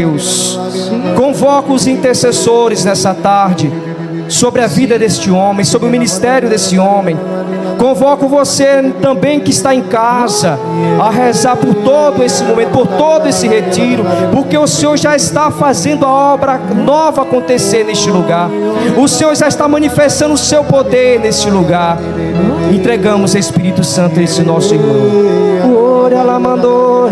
Deus, convoca os intercessores nessa tarde sobre a vida deste homem, sobre o ministério desse homem. Convoco você também que está em casa a rezar por todo esse momento, por todo esse retiro, porque o Senhor já está fazendo a obra nova acontecer neste lugar. O Senhor já está manifestando o seu poder neste lugar. Entregamos o Espírito Santo a esse nosso irmão. Ela mandou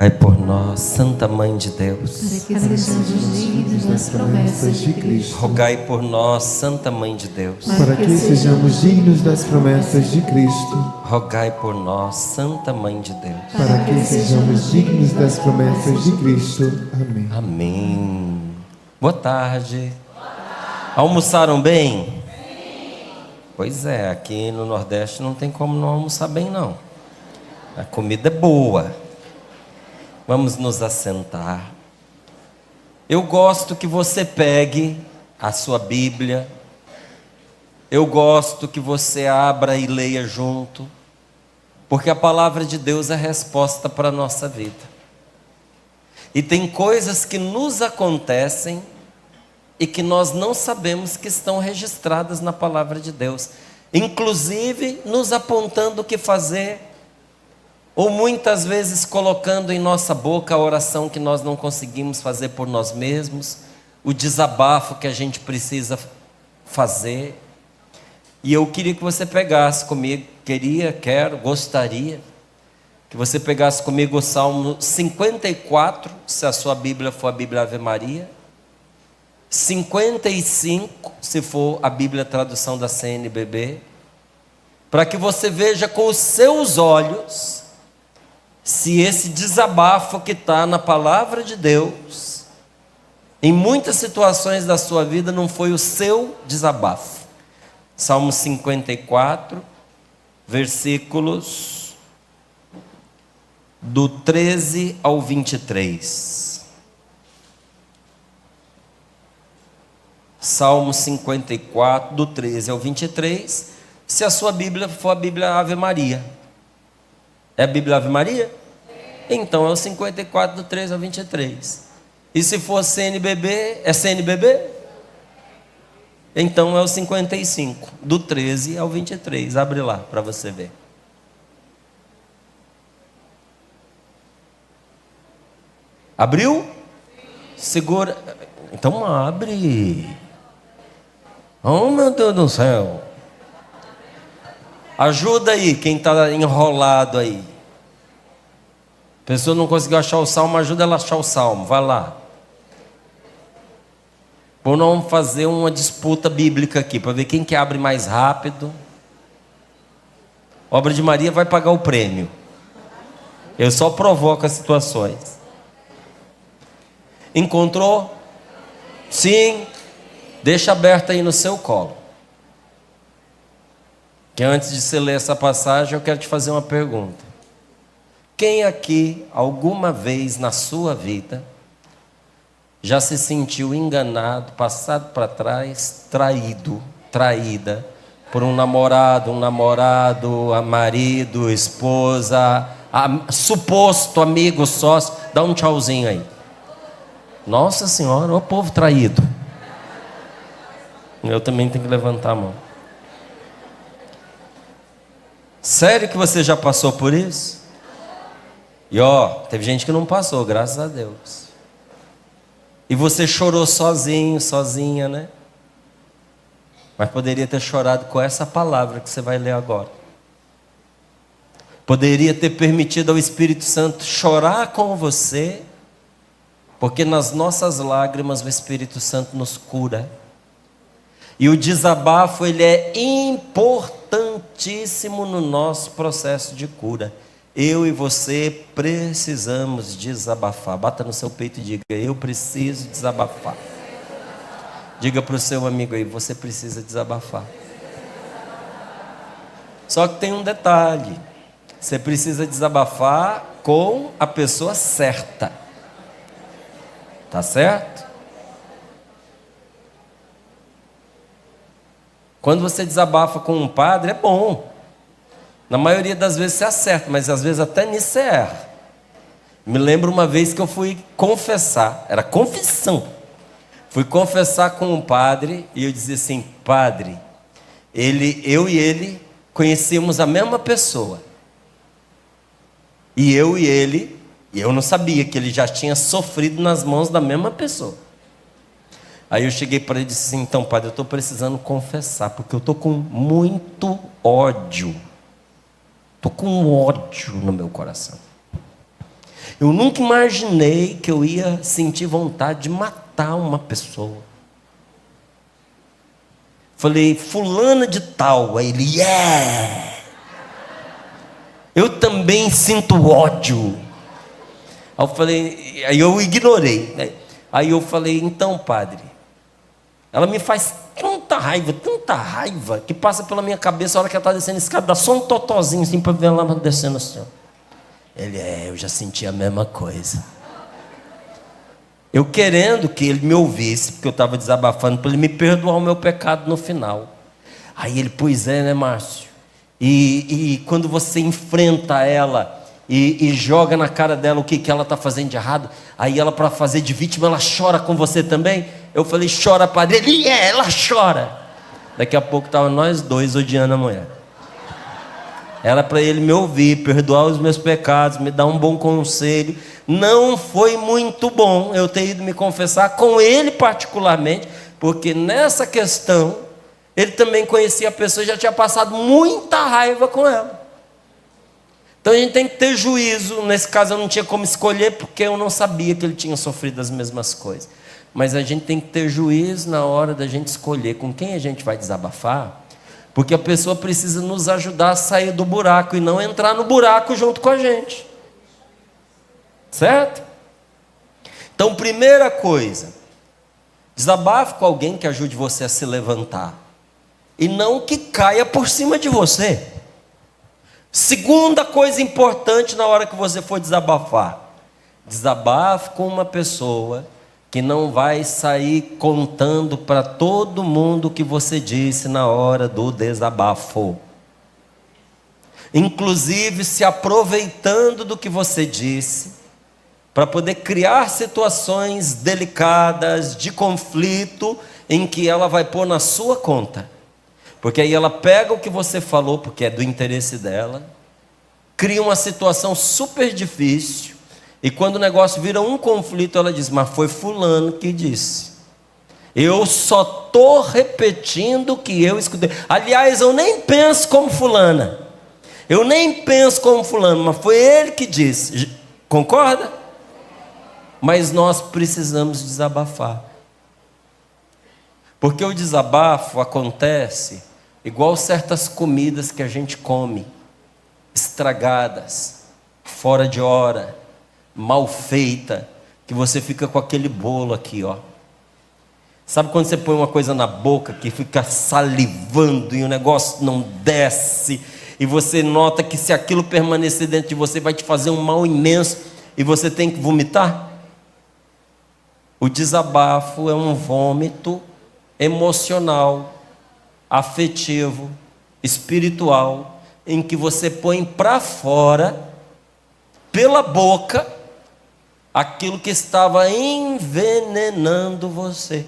Ai por nós, Santa Mãe de Deus, para que sejamos dignos das promessas de Cristo. rogai por nós, Santa Mãe de Deus, Para que sejamos dignos das promessas de Cristo. rogai por nós, Santa Mãe de Deus. Para que sejamos dignos das promessas de Cristo. Amém. Amém. Boa tarde. Almoçaram bem? Sim. Pois é, aqui no Nordeste não tem como não almoçar bem não. A comida é boa. Vamos nos assentar. Eu gosto que você pegue a sua Bíblia. Eu gosto que você abra e leia junto, porque a palavra de Deus é a resposta para a nossa vida. E tem coisas que nos acontecem e que nós não sabemos que estão registradas na palavra de Deus, inclusive nos apontando o que fazer, ou muitas vezes colocando em nossa boca a oração que nós não conseguimos fazer por nós mesmos, o desabafo que a gente precisa fazer. E eu queria que você pegasse comigo, gostaria que você pegasse comigo o Salmo 54, se a sua Bíblia for a Bíblia Ave Maria, 55, se for a Bíblia tradução da CNBB, para que você veja com os seus olhos se esse desabafo que está na palavra de Deus, em muitas situações da sua vida, não foi o seu desabafo. Salmo 54, versículos do 13 ao 23. Salmo 54, do 13 ao 23, se a sua Bíblia for a Bíblia Ave Maria. É a Bíblia Ave Maria? Então é o 54, do 13 ao 23. E se for CNBB, é CNBB? Então é o 55, do 13 ao 23. Abre lá para você ver. Abriu? Segura. Então abre. Oh, meu Deus do céu. Ajuda aí, quem está enrolado aí. A pessoa não conseguiu achar o salmo, ajuda ela a achar o salmo. Vai lá. Ou nós vamos fazer uma disputa bíblica aqui, para ver quem que abre mais rápido. Obra de Maria vai pagar o prêmio. Eu só provoco as situações. Encontrou? Sim. Deixa aberto aí no seu colo. Que antes de você ler essa passagem, eu quero te fazer uma pergunta. Quem aqui, alguma vez na sua vida, já se sentiu enganado, passado para trás, traída por um namorado, marido, esposa, suposto amigo, sócio? Dá um tchauzinho aí. Nossa Senhora, o povo traído. Eu também tenho que levantar a mão. Sério que você já passou por isso? E teve gente que não passou, graças a Deus. E você chorou sozinho, sozinha, né? Mas poderia ter chorado com essa palavra que você vai ler agora. Poderia ter permitido ao Espírito Santo chorar com você, porque nas nossas lágrimas o Espírito Santo nos cura. E o desabafo, ele é importantíssimo no nosso processo de cura. Eu e você precisamos desabafar. Bata no seu peito e diga: eu preciso desabafar. Diga para o seu amigo aí: você precisa desabafar. Só que tem um detalhe: você precisa desabafar com a pessoa certa. Tá certo? Quando você desabafa com um padre, é bom. Na maioria das vezes você acerta, mas às vezes até nisso você erra. Me lembro uma vez que eu fui confessar, era confissão. Fui confessar com um padre e eu dizia assim: padre, eu e ele conhecíamos a mesma pessoa. E eu não sabia que ele já tinha sofrido nas mãos da mesma pessoa. Aí eu cheguei para ele e disse assim: então, padre, eu estou precisando confessar, porque eu estou com muito ódio. Estou com ódio no meu coração. Eu nunca imaginei que eu ia sentir vontade de matar uma pessoa. Falei: fulana de tal. Aí ele: yeah! Eu também sinto ódio. Aí eu ignorei. Aí eu falei: então, padre, ela me faz tanta raiva, que passa pela minha cabeça a hora que ela está descendo a escada, dá só um totozinho assim para ver ela descendo assim. Ele: eu já senti a mesma coisa. Eu querendo que ele me ouvisse, porque eu estava desabafando, para ele me perdoar o meu pecado no final. Aí ele: pois é, né, Márcio? E quando você enfrenta ela e joga na cara dela o que ela está fazendo de errado, aí ela, para fazer de vítima, ela chora com você também? Eu falei: chora, padre. Ele: ela chora. Daqui a pouco estavam nós dois odiando a mulher. Era para ele me ouvir, perdoar os meus pecados, me dar um bom conselho. Não foi muito bom eu ter ido me confessar com ele particularmente, porque nessa questão ele também conhecia a pessoa e já tinha passado muita raiva com ela. Então a gente tem que ter juízo. Nesse caso eu não tinha como escolher, porque eu não sabia que ele tinha sofrido as mesmas coisas. Mas a gente tem que ter juízo na hora da gente escolher com quem a gente vai desabafar, porque a pessoa precisa nos ajudar a sair do buraco e não entrar no buraco junto com a gente. Certo? Então, primeira coisa, desabafe com alguém que ajude você a se levantar, e não que caia por cima de você. Segunda coisa importante na hora que você for desabafar: desabafe com uma pessoa que não vai sair contando para todo mundo o que você disse na hora do desabafo, inclusive se aproveitando do que você disse, para poder criar situações delicadas, de conflito, em que ela vai pôr na sua conta. Porque aí ela pega o que você falou, porque é do interesse dela, cria uma situação super difícil, e quando o negócio vira um conflito, ela diz: mas foi fulano que disse. Eu só estou repetindo o que eu escutei. Aliás, eu nem penso como fulana. Eu nem penso como fulano, mas foi ele que disse. Concorda? Mas nós precisamos desabafar. Porque o desabafo acontece igual certas comidas que a gente come, estragadas, fora de hora, mal feita, que você fica com aquele bolo aqui, ó. Sabe quando você põe uma coisa na boca que fica salivando e o negócio não desce, e você nota que se aquilo permanecer dentro de você vai te fazer um mal imenso e você tem que vomitar? O desabafo é um vômito emocional, afetivo, espiritual, em que você põe para fora, pela boca, aquilo que estava envenenando você.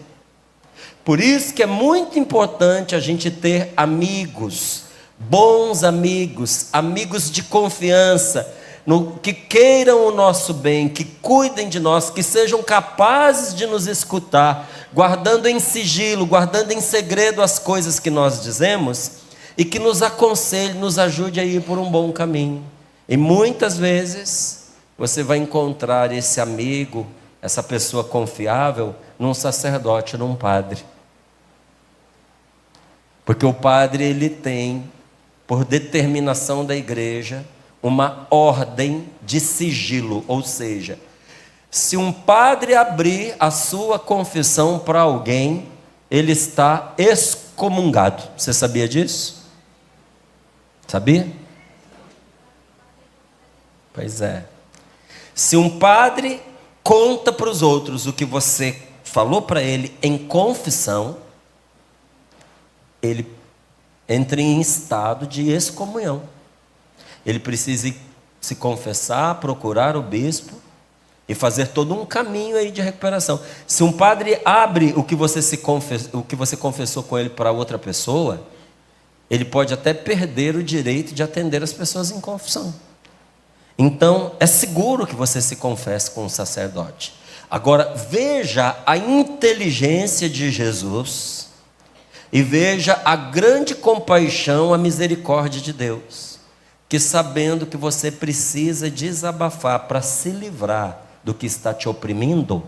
Por isso que é muito importante a gente ter amigos, bons amigos, amigos de confiança, que queiram o nosso bem, que cuidem de nós, que sejam capazes de nos escutar, guardando em sigilo, guardando em segredo as coisas que nós dizemos, e que nos aconselhe, nos ajude a ir por um bom caminho. E muitas vezes você vai encontrar esse amigo, essa pessoa confiável, num sacerdote, num padre. Porque o padre, ele tem, por determinação da igreja, uma ordem de sigilo. Ou seja, se um padre abrir a sua confissão para alguém, ele está excomungado. Você sabia disso? Sabia? Pois é. Se um padre conta para os outros o que você falou para ele em confissão, ele entre em estado de excomunhão. Ele precisa se confessar, procurar o bispo e fazer todo um caminho aí de recuperação. Se um padre abre o que você confessou com ele para outra pessoa, ele pode até perder o direito de atender as pessoas em confissão. Então, é seguro que você se confesse com o sacerdote. Agora, veja a inteligência de Jesus e veja a grande compaixão, a misericórdia de Deus, que sabendo que você precisa desabafar para se livrar do que está te oprimindo,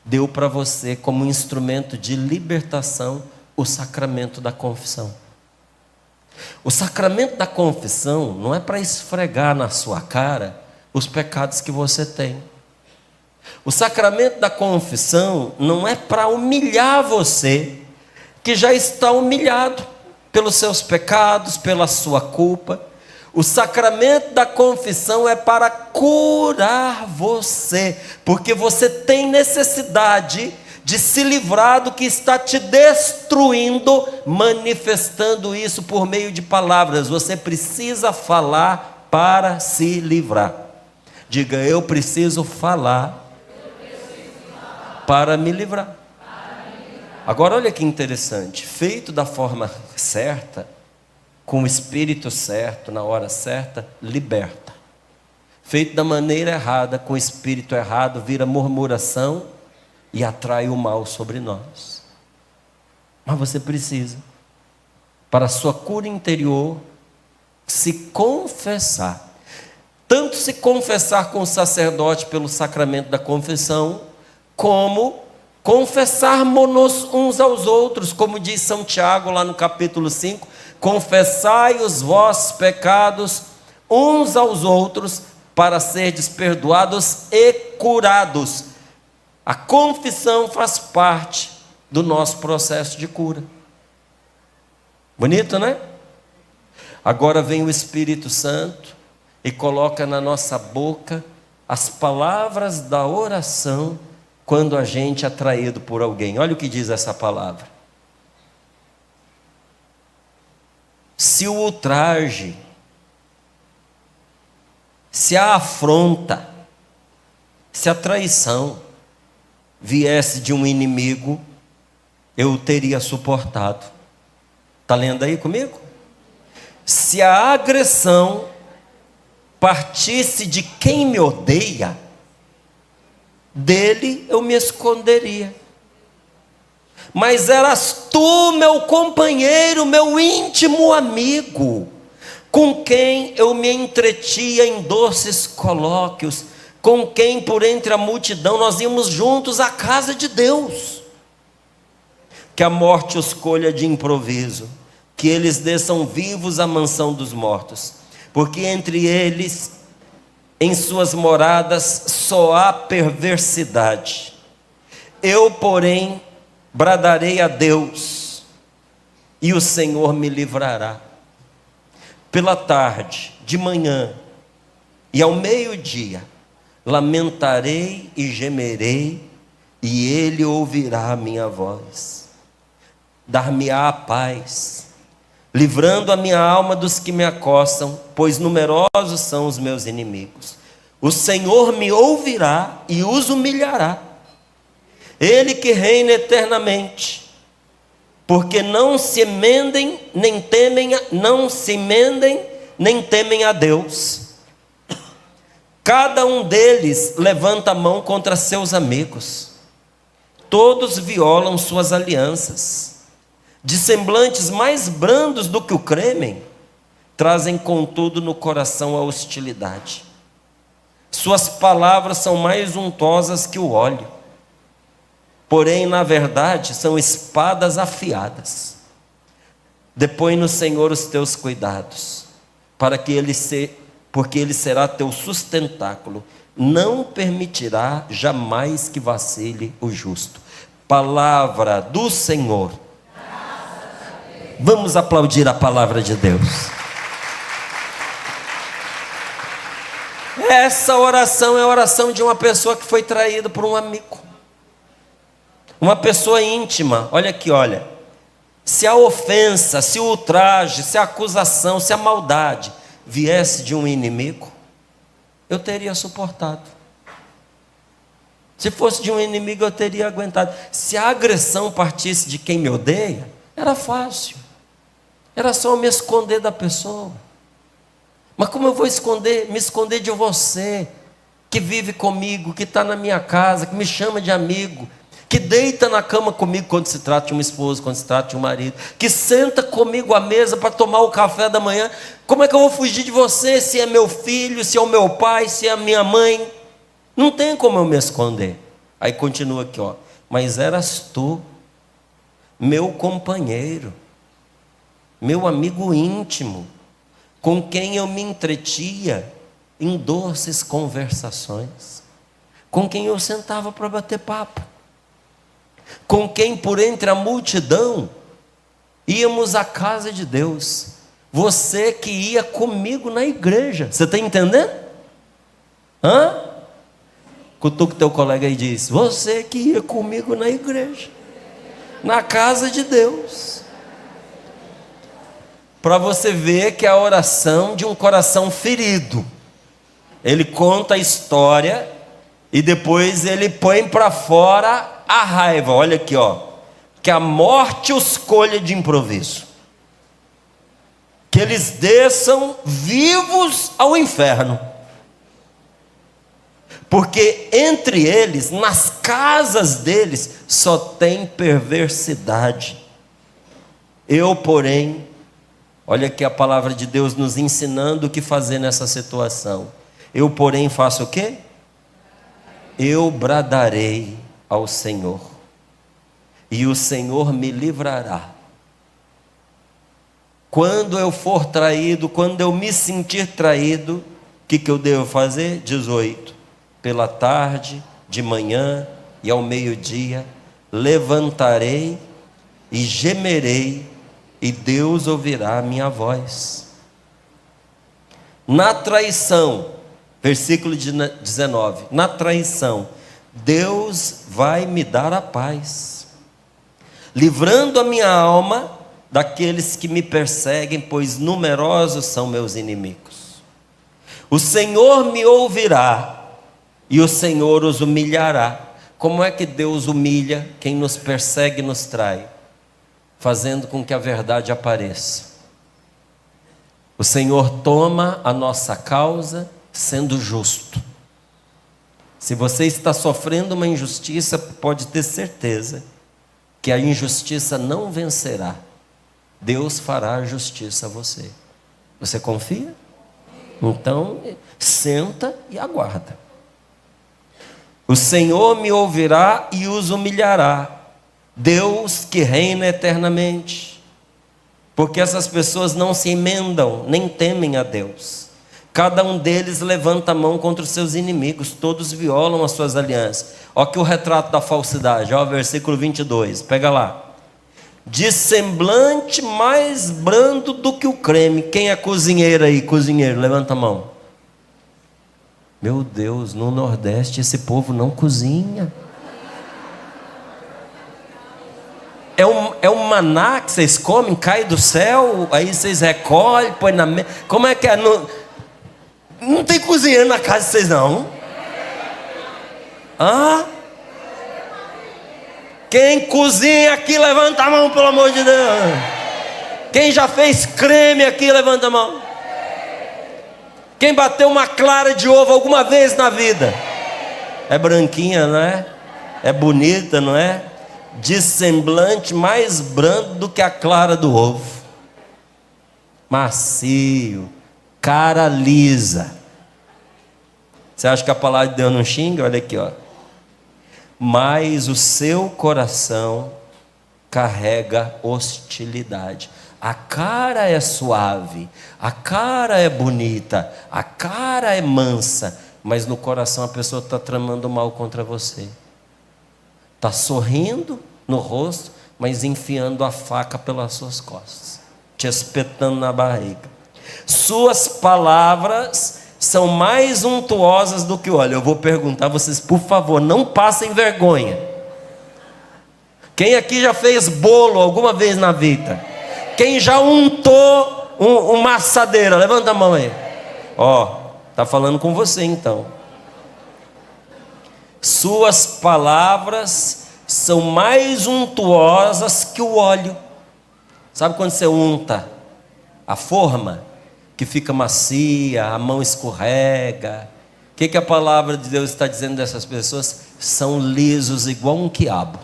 deu para você como instrumento de libertação o sacramento da confissão. O sacramento da confissão não é para esfregar na sua cara os pecados que você tem. O sacramento da confissão não é para humilhar você, que já está humilhado pelos seus pecados, pela sua culpa. O sacramento da confissão é para curar você, porque você tem necessidade de se livrar do que está te destruindo, manifestando isso por meio de palavras. Você precisa falar para se livrar. Diga, eu preciso falar para me livrar. Agora olha que interessante, feito da forma certa, com o espírito certo, na hora certa, liberta. Feito da maneira errada, com o espírito errado, vira murmuração e atrai o mal sobre nós. Mas você precisa, para a sua cura interior, se confessar. Tanto se confessar com o sacerdote pelo sacramento da confissão, como confessarmos-nos uns aos outros, como diz São Tiago lá no capítulo 5, confessai os vossos pecados uns aos outros, para serdes perdoados e curados. A confissão faz parte do nosso processo de cura. Bonito, né? Agora vem o Espírito Santo e coloca na nossa boca as palavras da oração quando a gente é atraído por alguém. Olha o que diz essa palavra. Se o ultraje, se a afronta, se a traição viesse de um inimigo, eu o teria suportado. Está lendo aí comigo? Se a agressão partisse de quem me odeia, dele eu me esconderia. Mas eras tu, meu companheiro, meu íntimo amigo, com quem eu me entretia em doces colóquios, com quem por entre a multidão nós íamos juntos à casa de Deus. Que a morte os colha de improviso, que eles desçam vivos à mansão dos mortos, porque entre eles, em suas moradas, só há perversidade. Eu, porém, bradarei a Deus, e o Senhor me livrará. Pela tarde, de manhã e ao meio-dia, lamentarei e gemerei, e Ele ouvirá a minha voz. Dar-me-á a paz, livrando a minha alma dos que me acossam, pois numerosos são os meus inimigos. O Senhor me ouvirá e os humilhará. Ele que reina eternamente, porque não se emendem nem temem a Deus. Cada um deles levanta a mão contra seus amigos. Todos violam suas alianças. De semblantes mais brandos do que o creme, trazem contudo no coração a hostilidade. Suas palavras são mais untosas que o óleo, porém na verdade são espadas afiadas. Depõe no Senhor os teus cuidados, porque Ele será teu sustentáculo, não permitirá jamais que vacile o justo. Palavra do Senhor. Vamos aplaudir a palavra de Deus. Essa oração é a oração de uma pessoa que foi traída por um amigo, uma pessoa íntima. Olha aqui, olha. se a ofensa, se o ultraje, se a acusação, se a maldade viesse de um inimigo, eu teria suportado. Se fosse de um inimigo, eu teria aguentado. Se a agressão partisse de quem me odeia, era fácil. Era só eu me esconder da pessoa. Mas como eu vou me esconder de você, que vive comigo, que está na minha casa, que me chama de amigo, que deita na cama comigo quando se trata de uma esposa, quando se trata de um marido, que senta comigo à mesa para tomar o café da manhã. Como é que eu vou fugir de você, se é meu filho, se é o meu pai, se é a minha mãe? Não tem como eu me esconder. Aí continua aqui, ó. Mas eras tu, meu companheiro, meu amigo íntimo, com quem eu me entretia em doces conversações, com quem eu sentava para bater papo, com quem por entre a multidão íamos à casa de Deus. Você que ia comigo na igreja. Você está entendendo? Hã? Cutuca o teu colega e diz: você que ia comigo na igreja, na casa de Deus. Para você ver que a oração de um coração ferido, ele conta a história e depois ele põe para fora a raiva. Olha aqui, ó, que a morte os colha de improviso, que eles desçam vivos ao inferno, porque entre eles, nas casas deles, só tem perversidade. Eu, porém, olha aqui a palavra de Deus nos ensinando o que fazer nessa situação. Eu, porém, faço o quê? Eu bradarei ao Senhor, e o Senhor me livrará. Quando eu for traído, quando eu me sentir traído, o que eu devo fazer? 18. Pela tarde, de manhã e ao meio-dia, levantarei e gemerei, e Deus ouvirá a minha voz. Na traição, versículo 19, na traição, Deus vai me dar a paz, livrando a minha alma daqueles que me perseguem, pois numerosos são meus inimigos. O Senhor me ouvirá, e o Senhor os humilhará. Como é que Deus humilha quem nos persegue e nos trai? Fazendo com que a verdade apareça. O Senhor toma a nossa causa sendo justo. Se você está sofrendo uma injustiça, pode ter certeza que a injustiça não vencerá. Deus fará justiça a você. Você confia? Então, senta e aguarda. O Senhor me ouvirá e os humilhará. Deus que reina eternamente. Porque essas pessoas não se emendam, nem temem a Deus. Cada um deles levanta a mão contra os seus inimigos, todos violam as suas alianças. Olha aqui o retrato da falsidade, olha o versículo 22, pega lá. De semblante mais brando do que o creme. Quem é cozinheiro aí? Cozinheiro, levanta a mão. Meu Deus, no Nordeste esse povo não cozinha. É um maná que vocês comem, cai do céu, aí vocês recolhem, põe na mesa. Como é que é? Não tem cozinheiro na casa de vocês não? Hã? Quem cozinha aqui, levanta a mão, pelo amor de Deus. Quem já fez creme aqui, levanta a mão. Quem bateu uma clara de ovo alguma vez na vida? É branquinha, não é? É bonita, não é? De semblante mais brando do que a clara do ovo. Macio, cara lisa. Você acha que a palavra de Deus não xinga? Olha aqui, ó. Mas o seu coração carrega hostilidade. A cara é suave, a cara é bonita, a cara é mansa, mas no coração a pessoa está tramando mal contra você. Está sorrindo no rosto, mas enfiando a faca pelas suas costas, te espetando na barriga. Suas palavras são mais untuosas do que o óleo. Eu vou perguntar a vocês, por favor, não passem vergonha. Quem aqui já fez bolo alguma vez na vida? Quem já untou uma assadeira? Levanta a mão aí. Ó, tá falando com você então. Suas palavras são mais untuosas que o óleo. Sabe quando você unta a forma, que fica macia, a mão escorrega? O que a palavra de Deus está dizendo dessas pessoas? São lisos igual um quiabo.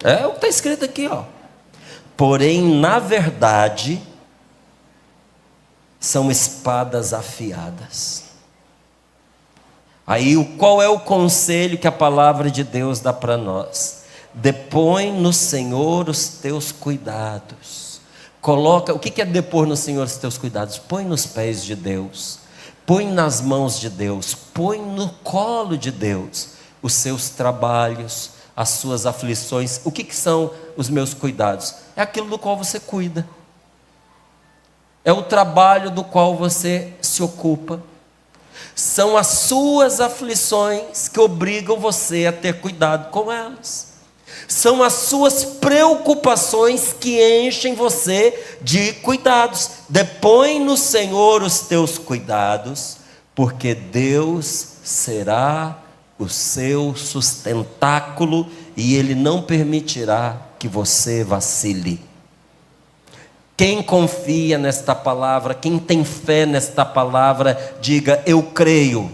É o que está escrito aqui, ó. Porém, na verdade, são espadas afiadas. Aí, qual é o conselho que a palavra de Deus dá para nós? Depõe no Senhor os teus cuidados. Coloca, o que é depor no Senhor os teus cuidados? Põe nos pés de Deus, põe nas mãos de Deus, põe no colo de Deus os seus trabalhos, as suas aflições. O que são os meus cuidados? É aquilo do qual você cuida, é o trabalho do qual você se ocupa, são as suas aflições que obrigam você a ter cuidado com elas, são as suas preocupações que enchem você de cuidados. Depõe no Senhor os teus cuidados, porque Deus será o seu sustentáculo e Ele não permitirá que você vacile. Quem confia nesta palavra, quem tem fé nesta palavra, diga: eu creio.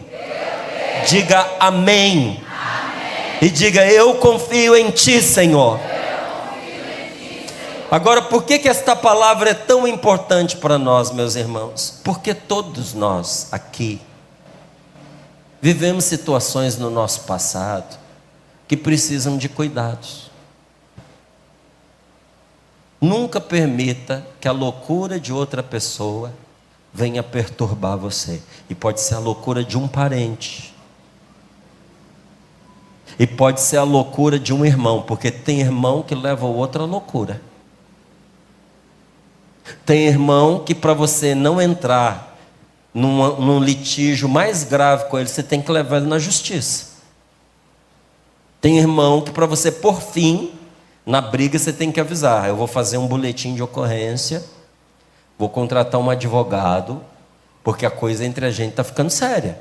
Diga amém. E diga: eu confio em Ti, Senhor. Agora, por que esta palavra é tão importante para nós, meus irmãos? Porque todos nós aqui vivemos situações no nosso passado que precisam de cuidados. Nunca permita que a loucura de outra pessoa venha perturbar você. E pode ser a loucura de um parente. E pode ser a loucura de um irmão, porque tem irmão que leva o outro à loucura. Tem irmão que, para você não entrar num litígio mais grave com ele, você tem que levar ele na justiça. Tem irmão que, para você pôr fim na briga, você tem que avisar: eu vou fazer um boletim de ocorrência, vou contratar um advogado, porque a coisa entre a gente está ficando séria.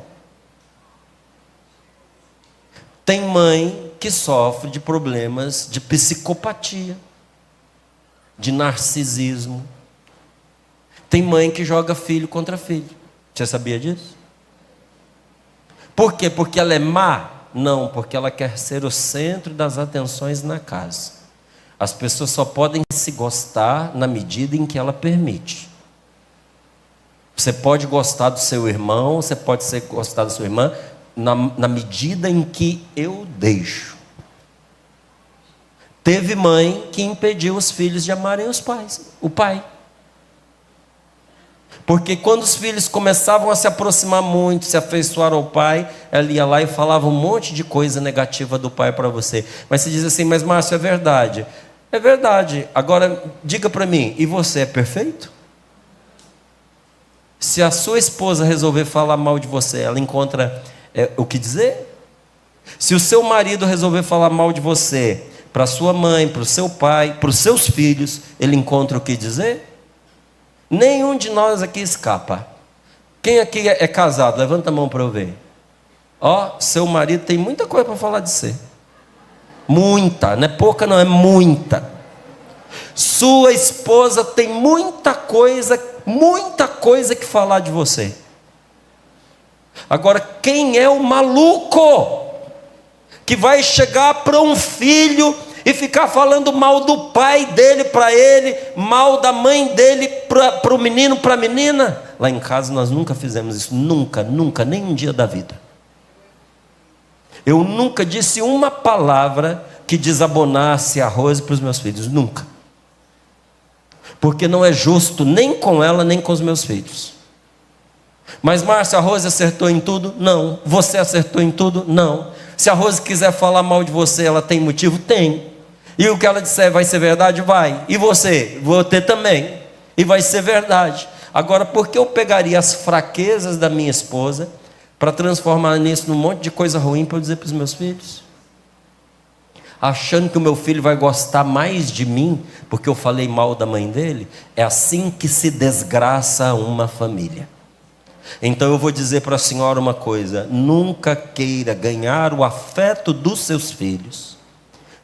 Tem mãe que sofre de problemas de psicopatia, de narcisismo. Tem mãe que joga filho contra filho. Você sabia disso? Por quê? Porque ela é má? Não, porque ela quer ser o centro das atenções na casa. As pessoas só podem se gostar na medida em que ela permite. Você pode gostar do seu irmão, você pode gostar da sua irmã, na medida em que eu deixo. Teve mãe que impediu os filhos de amarem o pai. Porque quando os filhos começavam a se aproximar muito, se afeiçoar ao pai, ela ia lá e falava um monte de coisa negativa do pai para você. Mas você diz assim: mas Márcio, é verdade. É verdade. Agora, diga para mim, e você é perfeito? Se a sua esposa resolver falar mal de você, ela encontra o que dizer? Se o seu marido resolver falar mal de você, para sua mãe, para o seu pai, para os seus filhos, ele encontra o que dizer? Nenhum de nós aqui escapa. Quem aqui é casado? Levanta a mão para eu ver. Ó, seu marido tem muita coisa para falar de você. Muita, não é pouca não, é muita. Sua esposa tem muita coisa que falar de você. Agora, quem é o maluco que vai chegar para um filho e ficar falando mal do pai dele para ele, mal da mãe dele para o menino, para a menina? Lá em casa nós nunca fizemos isso, nunca, nem um dia da vida. Eu nunca disse uma palavra que desabonasse a Rose para os meus filhos, nunca. Porque não é justo nem com ela, nem com os meus filhos. Mas Márcio, a Rose acertou em tudo? Não. Você acertou em tudo? Não. Se a Rose quiser falar mal de você, ela tem motivo? Tem. E o que ela disser vai ser verdade? Vai. E você? Vou ter também. E vai ser verdade. Agora, por que eu pegaria as fraquezas da minha esposa para transformar nisso num monte de coisa ruim para eu dizer para os meus filhos? achando que o meu filho vai gostar mais de mim, porque eu falei mal da mãe dele. É assim que se desgraça uma família. Então eu vou dizer para a senhora uma coisa: nunca queira ganhar o afeto dos seus filhos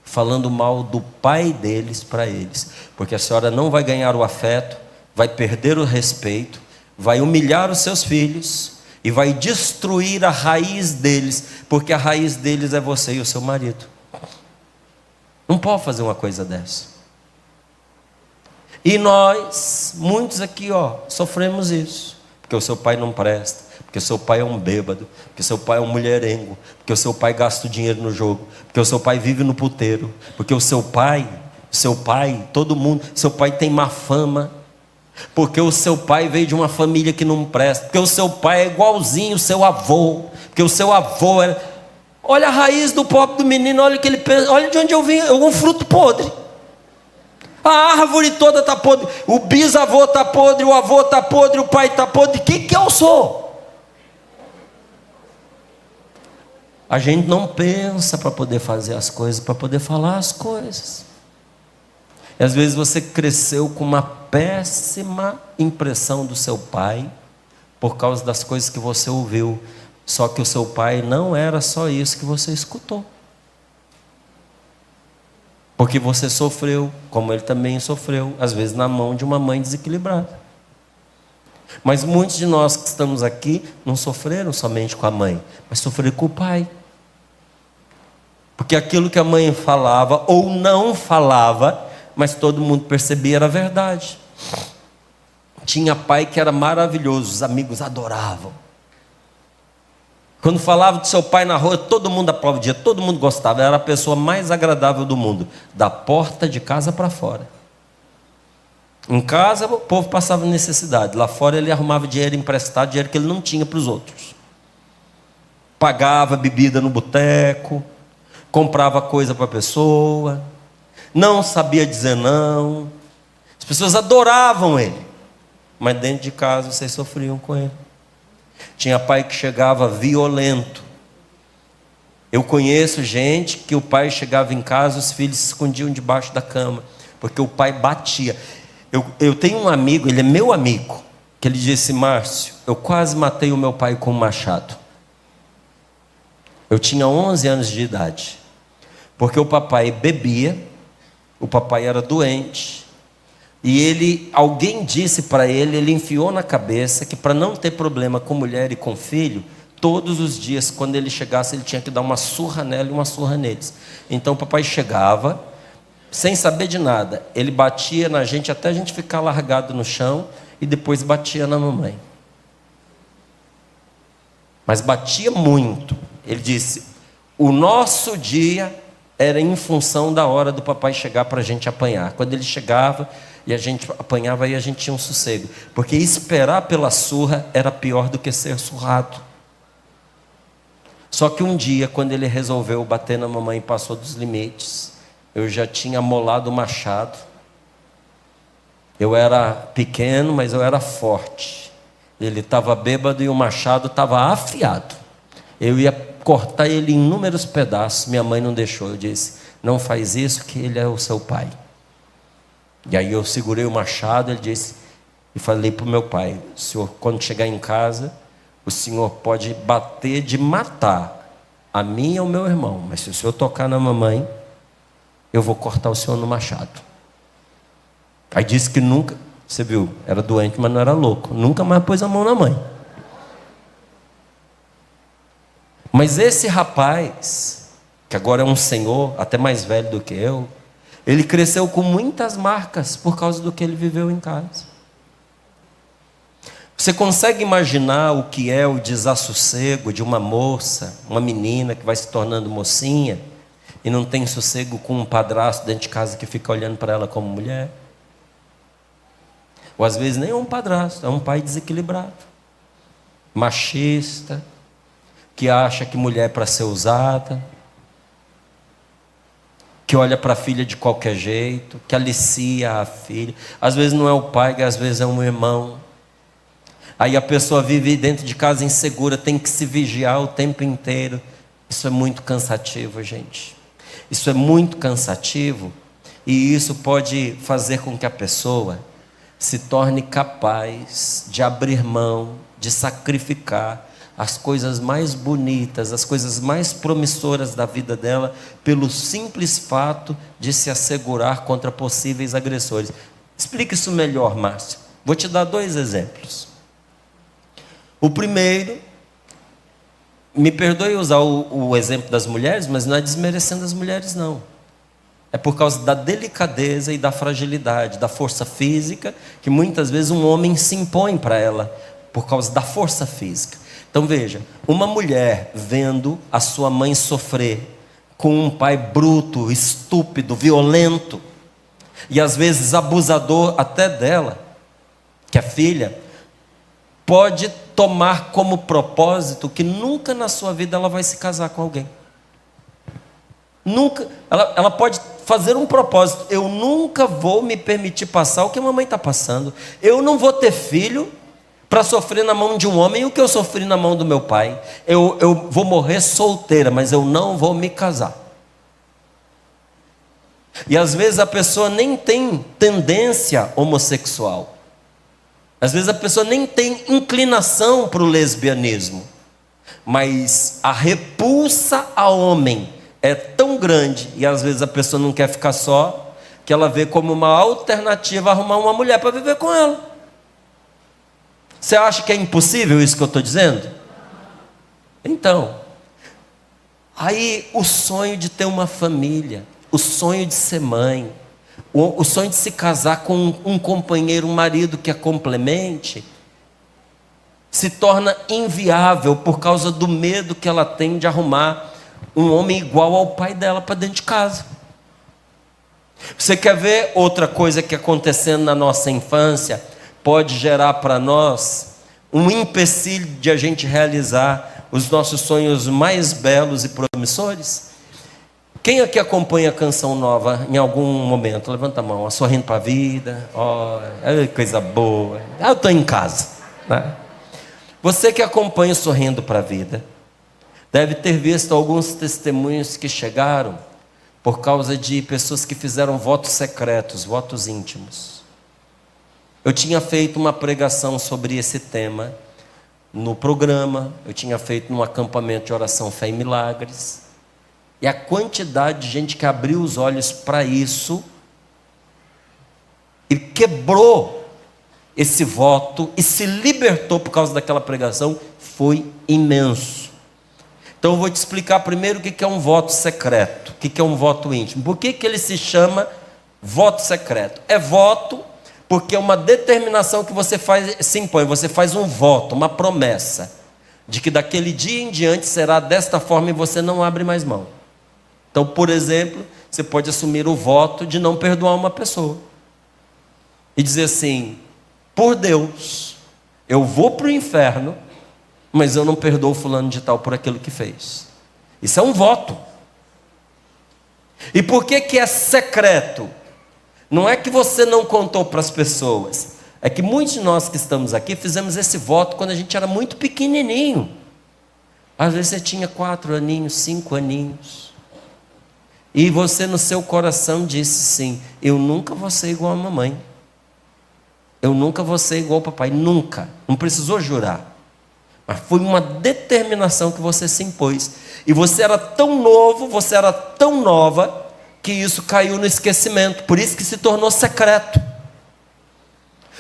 falando mal do pai deles para eles, porque a senhora não vai ganhar o afeto, vai perder o respeito, vai humilhar os seus filhos e vai destruir a raiz deles, porque a raiz deles é você e o seu marido. Não pode fazer uma coisa dessa. E nós, muitos aqui, sofremos isso. Porque o seu pai não presta, porque o seu pai é um bêbado, porque o seu pai é um mulherengo, porque o seu pai gasta o dinheiro no jogo, porque o seu pai vive no puteiro, porque o seu pai, todo mundo, seu pai tem má fama, porque o seu pai veio de uma família que não presta, porque o seu pai é igualzinho o seu avô, porque o seu avô era... Olha a raiz do pobre do menino, olha o que ele pensa, olha de onde eu vim, um fruto podre. A árvore toda está podre, o bisavô está podre, o avô está podre, o pai está podre. O que eu sou? A gente não pensa para poder fazer as coisas, para poder falar as coisas. E às vezes você cresceu com uma péssima impressão do seu pai, por causa das coisas que você ouviu. Só que o seu pai não era só isso que você escutou. Porque você sofreu, como ele também sofreu, às vezes na mão de uma mãe desequilibrada. Mas muitos de nós que estamos aqui não sofreram somente com a mãe, mas sofreram com o pai. Porque aquilo que a mãe falava ou não falava, mas todo mundo percebia, era verdade. Tinha pai que era maravilhoso, os amigos adoravam. Quando falava do seu pai na rua, todo mundo aplaudia, todo mundo gostava. Era a pessoa mais agradável do mundo, da porta de casa para fora. Em casa o povo passava necessidade, lá fora ele arrumava dinheiro emprestado, dinheiro que ele não tinha para os outros. Pagava bebida no boteco, comprava coisa para a pessoa, não sabia dizer não. As pessoas adoravam ele, mas dentro de casa vocês sofriam com ele. Tinha pai que chegava violento. Eu conheço gente que o pai chegava em casa, os filhos se escondiam debaixo da cama, porque o pai batia. Eu tenho um amigo, ele é meu amigo, que ele disse: Márcio, eu quase matei o meu pai com um machado. Eu tinha 11 anos de idade, porque o papai bebia, o papai era doente, e alguém disse para ele enfiou na cabeça que para não ter problema com mulher e com filho, todos os dias, quando ele chegasse, ele tinha que dar uma surra nela e uma surra neles. Então o papai chegava, sem saber de nada, ele batia na gente até a gente ficar largado no chão, e depois batia na mamãe. Mas batia muito. Ele disse: o nosso dia era em função da hora do papai chegar para a gente apanhar. Quando ele chegava e a gente apanhava, aí a gente tinha um sossego, porque esperar pela surra era pior do que ser surrado. Só que um dia, quando ele resolveu bater na mamãe e passou dos limites, eu já tinha amolado o machado. Eu era pequeno, mas eu era forte. Ele estava bêbado e o machado estava afiado. Eu ia cortar ele em inúmeros pedaços. Minha mãe não deixou. Eu disse: não faz isso, que ele é o seu pai. E aí eu segurei o machado. Ele disse, e falei para o meu pai: o senhor, quando chegar em casa, o senhor pode bater de matar a mim e ao meu irmão, mas se o senhor tocar na mamãe, eu vou cortar o senhor no machado. Aí disse que nunca, você viu, era doente, mas não era louco, nunca mais pôs a mão na mãe. Mas esse rapaz, que agora é um senhor, até mais velho do que eu, ele cresceu com muitas marcas por causa do que ele viveu em casa. Você consegue imaginar o que é o desassossego de uma moça, uma menina que vai se tornando mocinha e não tem sossego com um padrasto dentro de casa que fica olhando para ela como mulher? Ou às vezes nem é um padrasto, é um pai desequilibrado, machista, que acha que mulher é para ser usada, que olha para a filha de qualquer jeito, que alicia a filha. Às vezes não é o pai, às vezes é um irmão. Aí a pessoa vive dentro de casa insegura, tem que se vigiar o tempo inteiro. Isso é muito cansativo, gente. Isso é muito cansativo e isso pode fazer com que a pessoa se torne capaz de abrir mão, de sacrificar as coisas mais bonitas, as coisas mais promissoras da vida dela, pelo simples fato de se assegurar contra possíveis agressores. Explique isso melhor, Márcio. Vou te dar 2 exemplos. O primeiro, me perdoe usar o exemplo das mulheres, mas não é desmerecendo as mulheres, não. É por causa da delicadeza e da fragilidade, da força física, que muitas vezes um homem se impõe para ela, por causa da força física. Então veja, uma mulher vendo a sua mãe sofrer com um pai bruto, estúpido, violento, e às vezes abusador até dela, que é filha, pode tomar como propósito que nunca na sua vida ela vai se casar com alguém. Nunca, ela pode fazer um propósito: eu nunca vou me permitir passar o que a mamãe está passando, eu não vou ter filho para sofrer na mão de um homem o que eu sofri na mão do meu pai, eu vou morrer solteira, mas eu não vou me casar. E às vezes a pessoa nem tem tendência homossexual, às vezes a pessoa nem tem inclinação para o lesbianismo, mas a repulsa ao homem é tão grande, e às vezes a pessoa não quer ficar só, que ela vê como uma alternativa arrumar uma mulher para viver com ela. Você acha que é impossível isso que eu estou dizendo? Então, aí o sonho de ter uma família, o sonho de ser mãe, o sonho de se casar com um companheiro, um marido que a complemente, se torna inviável por causa do medo que ela tem de arrumar um homem igual ao pai dela para dentro de casa. Você quer ver outra coisa que acontecendo na nossa infância pode gerar para nós um empecilho de a gente realizar os nossos sonhos mais belos e promissores? Quem aqui acompanha a Canção Nova em algum momento? Levanta a mão. Sorrindo para a vida. Coisa boa. Eu estou em casa, né? Você que acompanha o Sorrindo para a Vida deve ter visto alguns testemunhos que chegaram por causa de pessoas que fizeram votos secretos, votos íntimos. Eu tinha feito uma pregação sobre esse tema no programa, eu tinha feito num acampamento de oração Fé e Milagres, e a quantidade de gente que abriu os olhos para isso e quebrou esse voto e se libertou por causa daquela pregação foi imenso. Então eu vou te explicar primeiro o que é um voto secreto, o que é um voto íntimo. Por que ele se chama voto secreto? É voto porque é uma determinação que você se impõe, você faz um voto, uma promessa, de que daquele dia em diante será desta forma e você não abre mais mão. Então, por exemplo, você pode assumir o voto de não perdoar uma pessoa. E dizer assim: por Deus, eu vou para o inferno, mas eu não perdoo fulano de tal por aquilo que fez. Isso é um voto. E por que é secreto? Não é que você não contou para as pessoas, é que muitos de nós que estamos aqui fizemos esse voto quando a gente era muito pequenininho. Às vezes você tinha 4 aninhos, 5 aninhos, e você no seu coração disse sim: eu nunca vou ser igual a mamãe, eu nunca vou ser igual ao papai, nunca. Não precisou jurar, mas foi uma determinação que você se impôs. E você era tão novo, você era tão nova, que isso caiu no esquecimento. Por isso que se tornou secreto.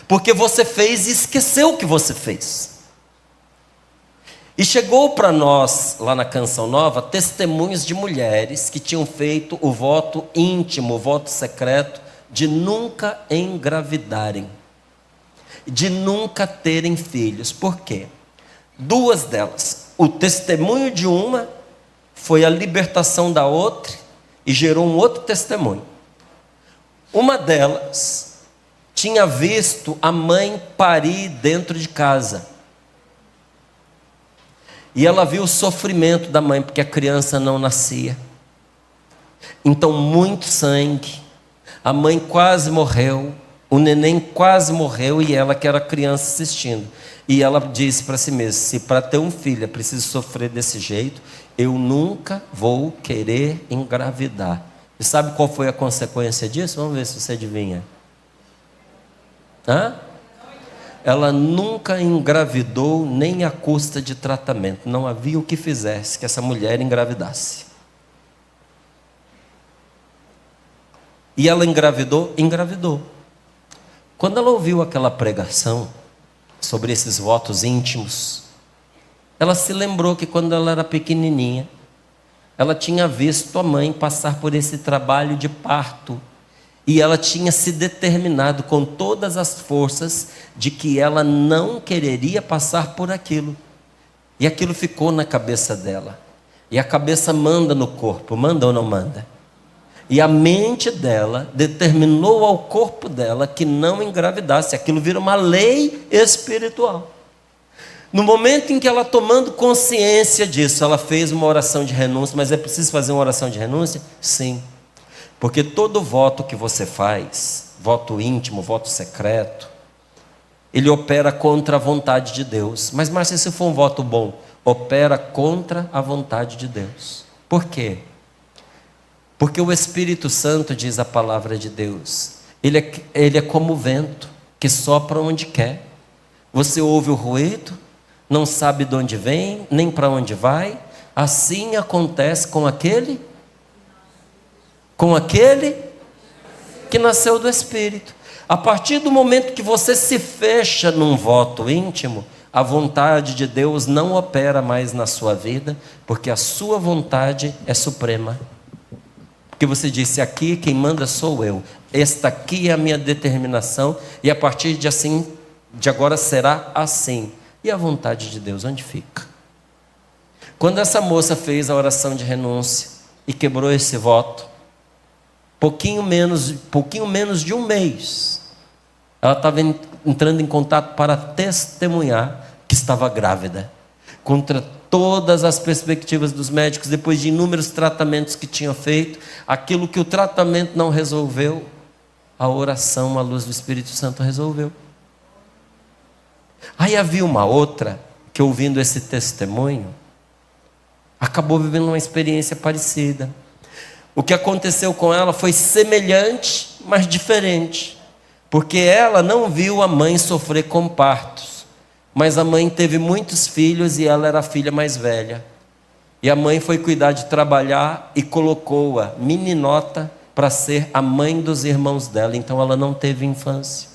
Porque você fez e esqueceu o que você fez. E chegou para nós, lá na Canção Nova, testemunhos de mulheres que tinham feito o voto íntimo, o voto secreto, de nunca engravidarem, de nunca terem filhos. Por quê? 2 delas. O testemunho de uma foi a libertação da outra e gerou um outro testemunho. Uma delas tinha visto a mãe parir dentro de casa. E ela viu o sofrimento da mãe, porque a criança não nascia. Então, muito sangue. A mãe quase morreu. O neném quase morreu e ela que era criança assistindo. E ela disse para si mesma, se para ter um filho é preciso sofrer desse jeito, eu nunca vou querer engravidar. E sabe qual foi a consequência disso? Vamos ver se você adivinha. Ela nunca engravidou nem à custa de tratamento. Não havia o que fizesse que essa mulher engravidasse. E ela engravidou? Engravidou. Quando ela ouviu aquela pregação sobre esses votos íntimos, ela se lembrou que quando ela era pequenininha, ela tinha visto a mãe passar por esse trabalho de parto. E ela tinha se determinado com todas as forças de que ela não quereria passar por aquilo. E aquilo ficou na cabeça dela. E a cabeça manda no corpo, manda ou não manda? E a mente dela determinou ao corpo dela que não engravidasse. Aquilo vira uma lei espiritual. No momento em que ela, tomando consciência disso, ela fez uma oração de renúncia. Mas é preciso fazer uma oração de renúncia? Sim. Porque todo voto que você faz, voto íntimo, voto secreto, ele opera contra a vontade de Deus. Mas, Márcia, se for um voto bom, opera contra a vontade de Deus. Por quê? Porque o Espírito Santo, diz a palavra de Deus, ele é como o vento, que sopra onde quer. Você ouve o ruído, não sabe de onde vem, nem para onde vai. Assim acontece com aquele que nasceu do Espírito. A partir do momento que você se fecha num voto íntimo, a vontade de Deus não opera mais na sua vida, porque a sua vontade é suprema. Porque você disse, aqui quem manda sou eu. Esta aqui é a minha determinação, e a partir de agora será assim. E a vontade de Deus, onde fica? Quando essa moça fez a oração de renúncia e quebrou esse voto, pouquinho menos de um mês, ela estava entrando em contato para testemunhar que estava grávida, contra todas as perspectivas dos médicos, depois de inúmeros tratamentos que tinham feito, aquilo que o tratamento não resolveu, a oração à luz do Espírito Santo resolveu. Aí havia uma outra, que ouvindo esse testemunho, acabou vivendo uma experiência parecida. O que aconteceu com ela foi semelhante, mas diferente. Porque ela não viu a mãe sofrer com partos. Mas a mãe teve muitos filhos e ela era a filha mais velha. E a mãe foi cuidar de trabalhar e colocou-a, meninota, para ser a mãe dos irmãos dela. Então ela não teve infância.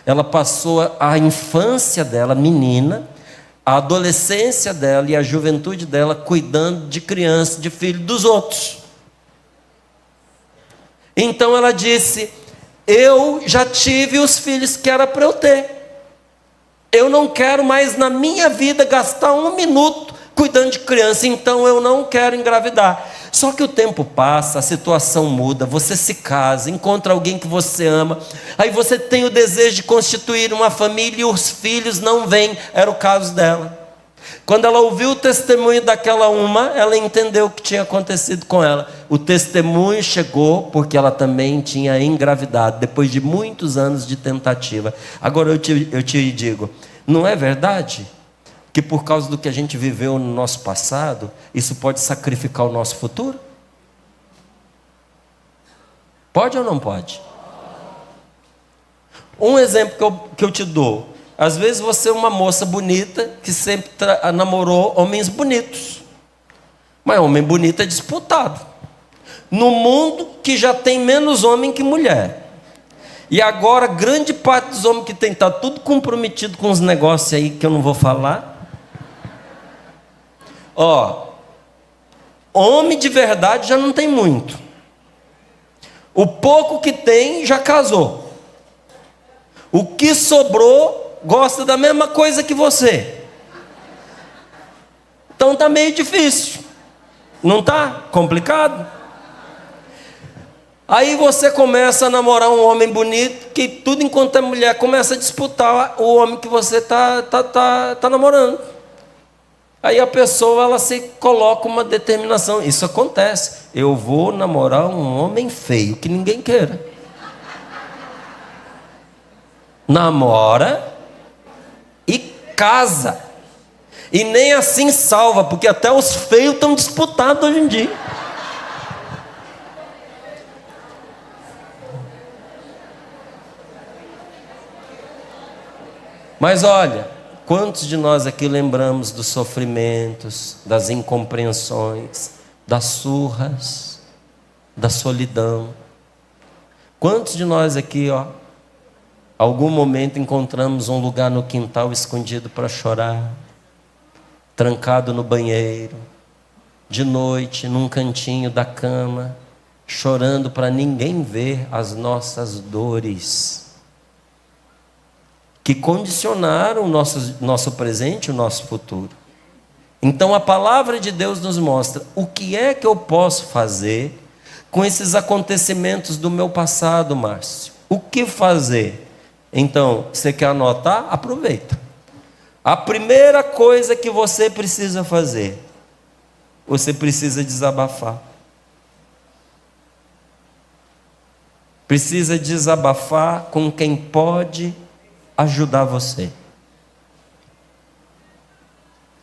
Ela passou a infância dela, menina, a adolescência dela e a juventude dela cuidando de criança, de filho dos outros. Então ela disse, eu já tive os filhos que era para eu ter. Eu não quero mais na minha vida gastar um minuto cuidando de criança, então eu não quero engravidar. Só que o tempo passa, a situação muda, você se casa, encontra alguém que você ama, aí você tem o desejo de constituir uma família e os filhos não vêm, era o caso dela. Quando ela ouviu o testemunho daquela ela entendeu o que tinha acontecido com ela. O testemunho chegou porque ela também tinha engravidado, depois de muitos anos de tentativa. Agora eu te digo, não é verdade que por causa do que a gente viveu no nosso passado, isso pode sacrificar o nosso futuro? Pode ou não pode? Um exemplo que eu te dou. Às vezes você é uma moça bonita que sempre namorou homens bonitos. Mas homem bonito é disputado. No mundo que já tem menos homem que mulher. E agora grande parte dos homens que tem está tudo comprometido com os negócios aí que eu não vou falar. Homem de verdade já não tem muito. O pouco que tem já casou. O que sobrou gosta da mesma coisa que você. Então está meio difícil. Não está? Complicado? Aí você começa a namorar um homem bonito, que tudo enquanto é mulher começa a disputar o homem que você tá namorando. Aí a pessoa, ela se coloca uma determinação. Isso acontece. Eu vou namorar um homem feio, que ninguém queira. namora e casa. E nem assim salva, porque até os feios estão disputados hoje em dia. Mas olha, quantos de nós aqui lembramos dos sofrimentos, das incompreensões, das surras, da solidão? Quantos de nós aqui, algum momento encontramos um lugar no quintal escondido para chorar, trancado no banheiro, de noite, num cantinho da cama, chorando para ninguém ver as nossas dores, que condicionaram o nosso presente e o nosso futuro. Então a palavra de Deus nos mostra o que é que eu posso fazer com esses acontecimentos do meu passado, Márcio. O que fazer? Então, você quer anotar? Aproveita. A primeira coisa que você precisa fazer, você precisa desabafar. Precisa desabafar com quem pode ajudar você,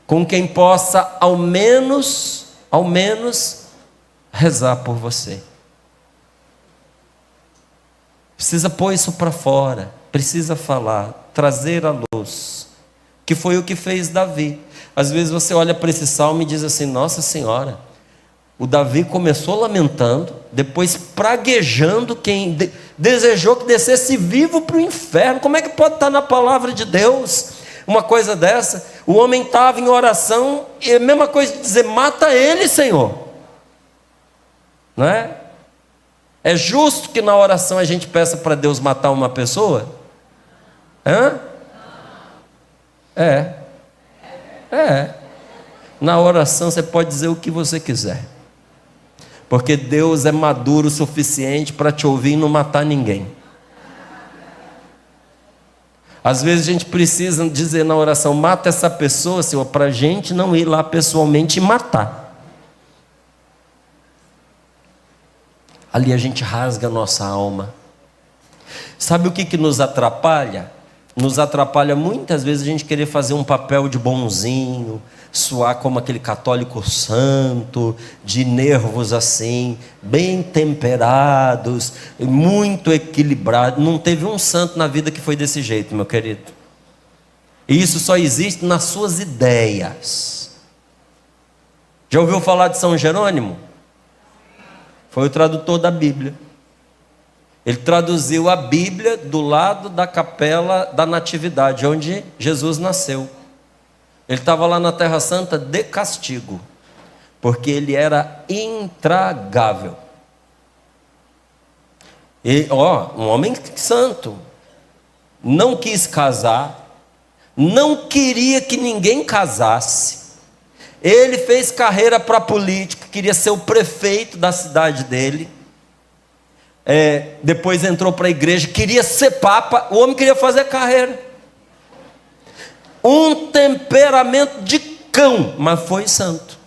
com quem possa ao menos rezar por você. Precisa pôr isso para fora, precisa falar, trazer à luz, que foi o que fez Davi. Às vezes você olha para esse salmo e diz assim: Nossa Senhora, o Davi começou lamentando, depois praguejando quem desejou que descesse vivo para o inferno. Como é que pode estar na palavra de Deus uma coisa dessa? O homem estava em oração e a mesma coisa de dizer: mata ele, Senhor. Não é? É justo que na oração a gente peça para Deus matar uma pessoa? É. Na oração você pode dizer o que você quiser, porque Deus é maduro o suficiente para te ouvir e não matar ninguém. Às vezes a gente precisa dizer na oração: mata essa pessoa, Senhor, para a gente não ir lá pessoalmente e matar. Ali a gente rasga a nossa alma. Sabe o que nos atrapalha? Nos atrapalha muitas vezes a gente querer fazer um papel de bonzinho, soar como aquele católico santo, de nervos assim, bem temperados, muito equilibrado. Não teve um santo na vida que foi desse jeito, meu querido. E isso só existe nas suas ideias. Já ouviu falar de São Jerônimo? Foi o tradutor da Bíblia. Ele traduziu a Bíblia do lado da capela da Natividade, onde Jesus nasceu. Ele estava lá na Terra Santa de castigo, porque ele era intragável. E, um homem santo, não quis casar, não queria que ninguém casasse. Ele fez carreira para a política, queria ser o prefeito da cidade dele. Depois entrou para a igreja, queria ser papa. O homem queria fazer carreira. Um temperamento de cão, mas foi santo.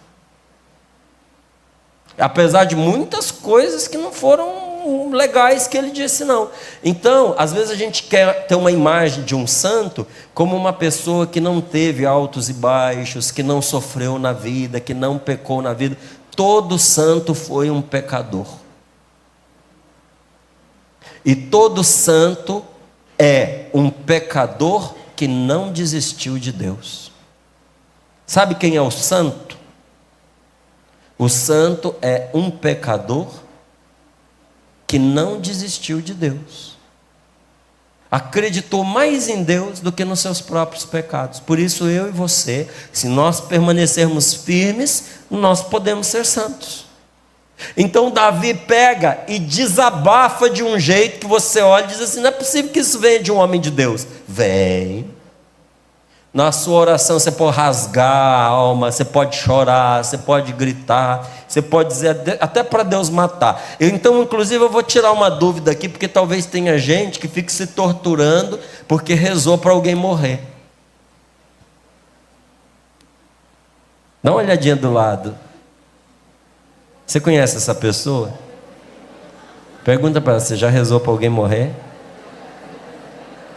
Apesar de muitas coisas que não foram legais que ele disse, não. Então, às vezes a gente quer ter uma imagem de um santo como uma pessoa que não teve altos e baixos, que não sofreu na vida, que não pecou na vida. Todo santo foi um pecador. E todo santo é um pecador que não desistiu de Deus. Sabe quem é o santo? O santo é um pecador que não desistiu de Deus. Acreditou mais em Deus do que nos seus próprios pecados. Por isso eu e você, se nós permanecermos firmes, nós podemos ser santos. Então Davi pega e desabafa de um jeito que você olha e diz assim: não é possível que isso venha de um homem de Deus. Vem. Na sua oração você pode rasgar a alma, você pode chorar, você pode gritar, você pode dizer até para Deus matar. Então, inclusive, eu vou tirar uma dúvida aqui, porque talvez tenha gente que fique se torturando porque rezou para alguém morrer. Dá uma olhadinha do lado. Você conhece essa pessoa? Pergunta para ela: você já rezou para alguém morrer?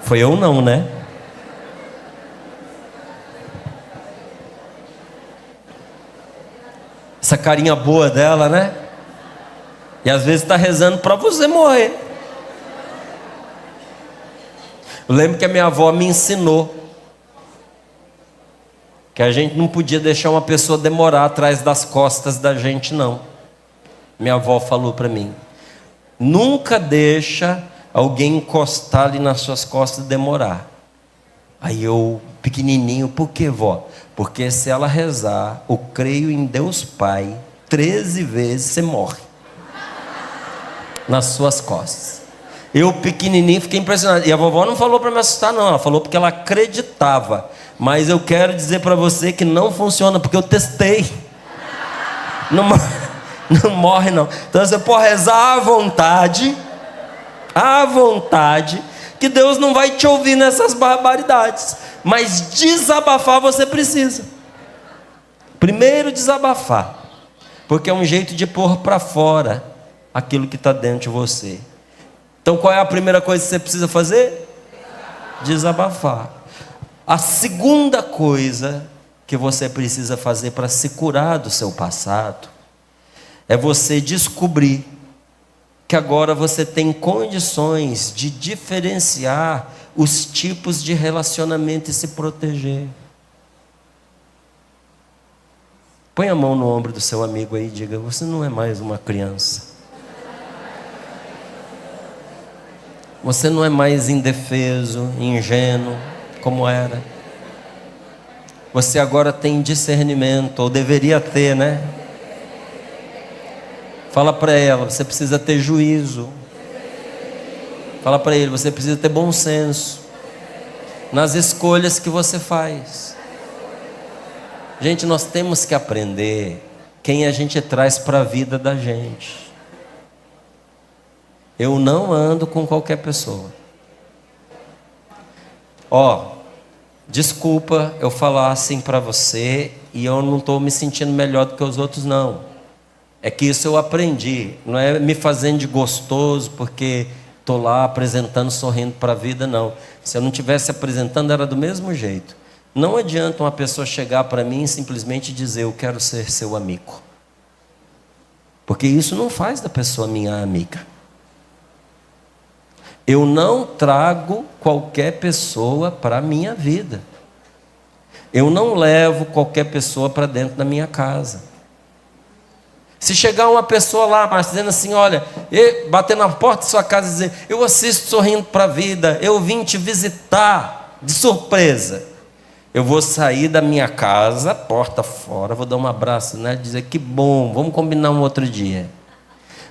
Foi eu não, né? Essa carinha boa dela, né? E às vezes está rezando para você morrer. Eu lembro que a minha avó me ensinou que a gente não podia deixar uma pessoa demorar atrás das costas da gente, não. Minha avó falou para mim: nunca deixa alguém encostar ali nas suas costas e demorar. Aí eu, pequenininho, por que, vó? Porque se ela rezar, eu creio em Deus Pai, 13 vezes você morre nas suas costas. Eu, pequenininho, fiquei impressionado. E a vovó não falou para me assustar, não. Ela falou porque ela acreditava. Mas eu quero dizer para você que não funciona, porque eu testei. Não morre, não. Então você pode rezar à vontade, que Deus não vai te ouvir nessas barbaridades. Mas desabafar você precisa. Primeiro desabafar, porque é um jeito de pôr para fora aquilo que está dentro de você. Então qual é a primeira coisa que você precisa fazer? Desabafar. A segunda coisa que você precisa fazer para se curar do seu passado é você descobrir que agora você tem condições de diferenciar os tipos de relacionamento e se proteger. Põe a mão no ombro do seu amigo aí e diga: você não é mais uma criança. Você não é mais indefeso, ingênuo, como era. Você agora tem discernimento, ou deveria ter, né? Fala para ela: você precisa ter juízo. Fala para ele: você precisa ter bom senso nas escolhas que você faz. Gente, nós temos que aprender quem a gente traz para a vida da gente. Eu não ando com qualquer pessoa. Desculpa eu falar assim para você, e eu não estou me sentindo melhor do que os outros, não. É que isso eu aprendi. Não é me fazendo de gostoso porque estou lá apresentando, sorrindo para a vida, não. Se eu não estivesse apresentando, era do mesmo jeito. Não adianta uma pessoa chegar para mim e simplesmente dizer: eu quero ser seu amigo. Porque isso não faz da pessoa minha amiga. Eu não trago qualquer pessoa para a minha vida. Eu não levo qualquer pessoa para dentro da minha casa. Se chegar uma pessoa lá, mas dizendo assim: olha, bater na porta da sua casa e dizer: eu assisto Sorrindo para a Vida, eu vim te visitar de surpresa. Eu vou sair da minha casa, porta fora, vou dar um abraço, né? Dizer: que bom, vamos combinar um outro dia.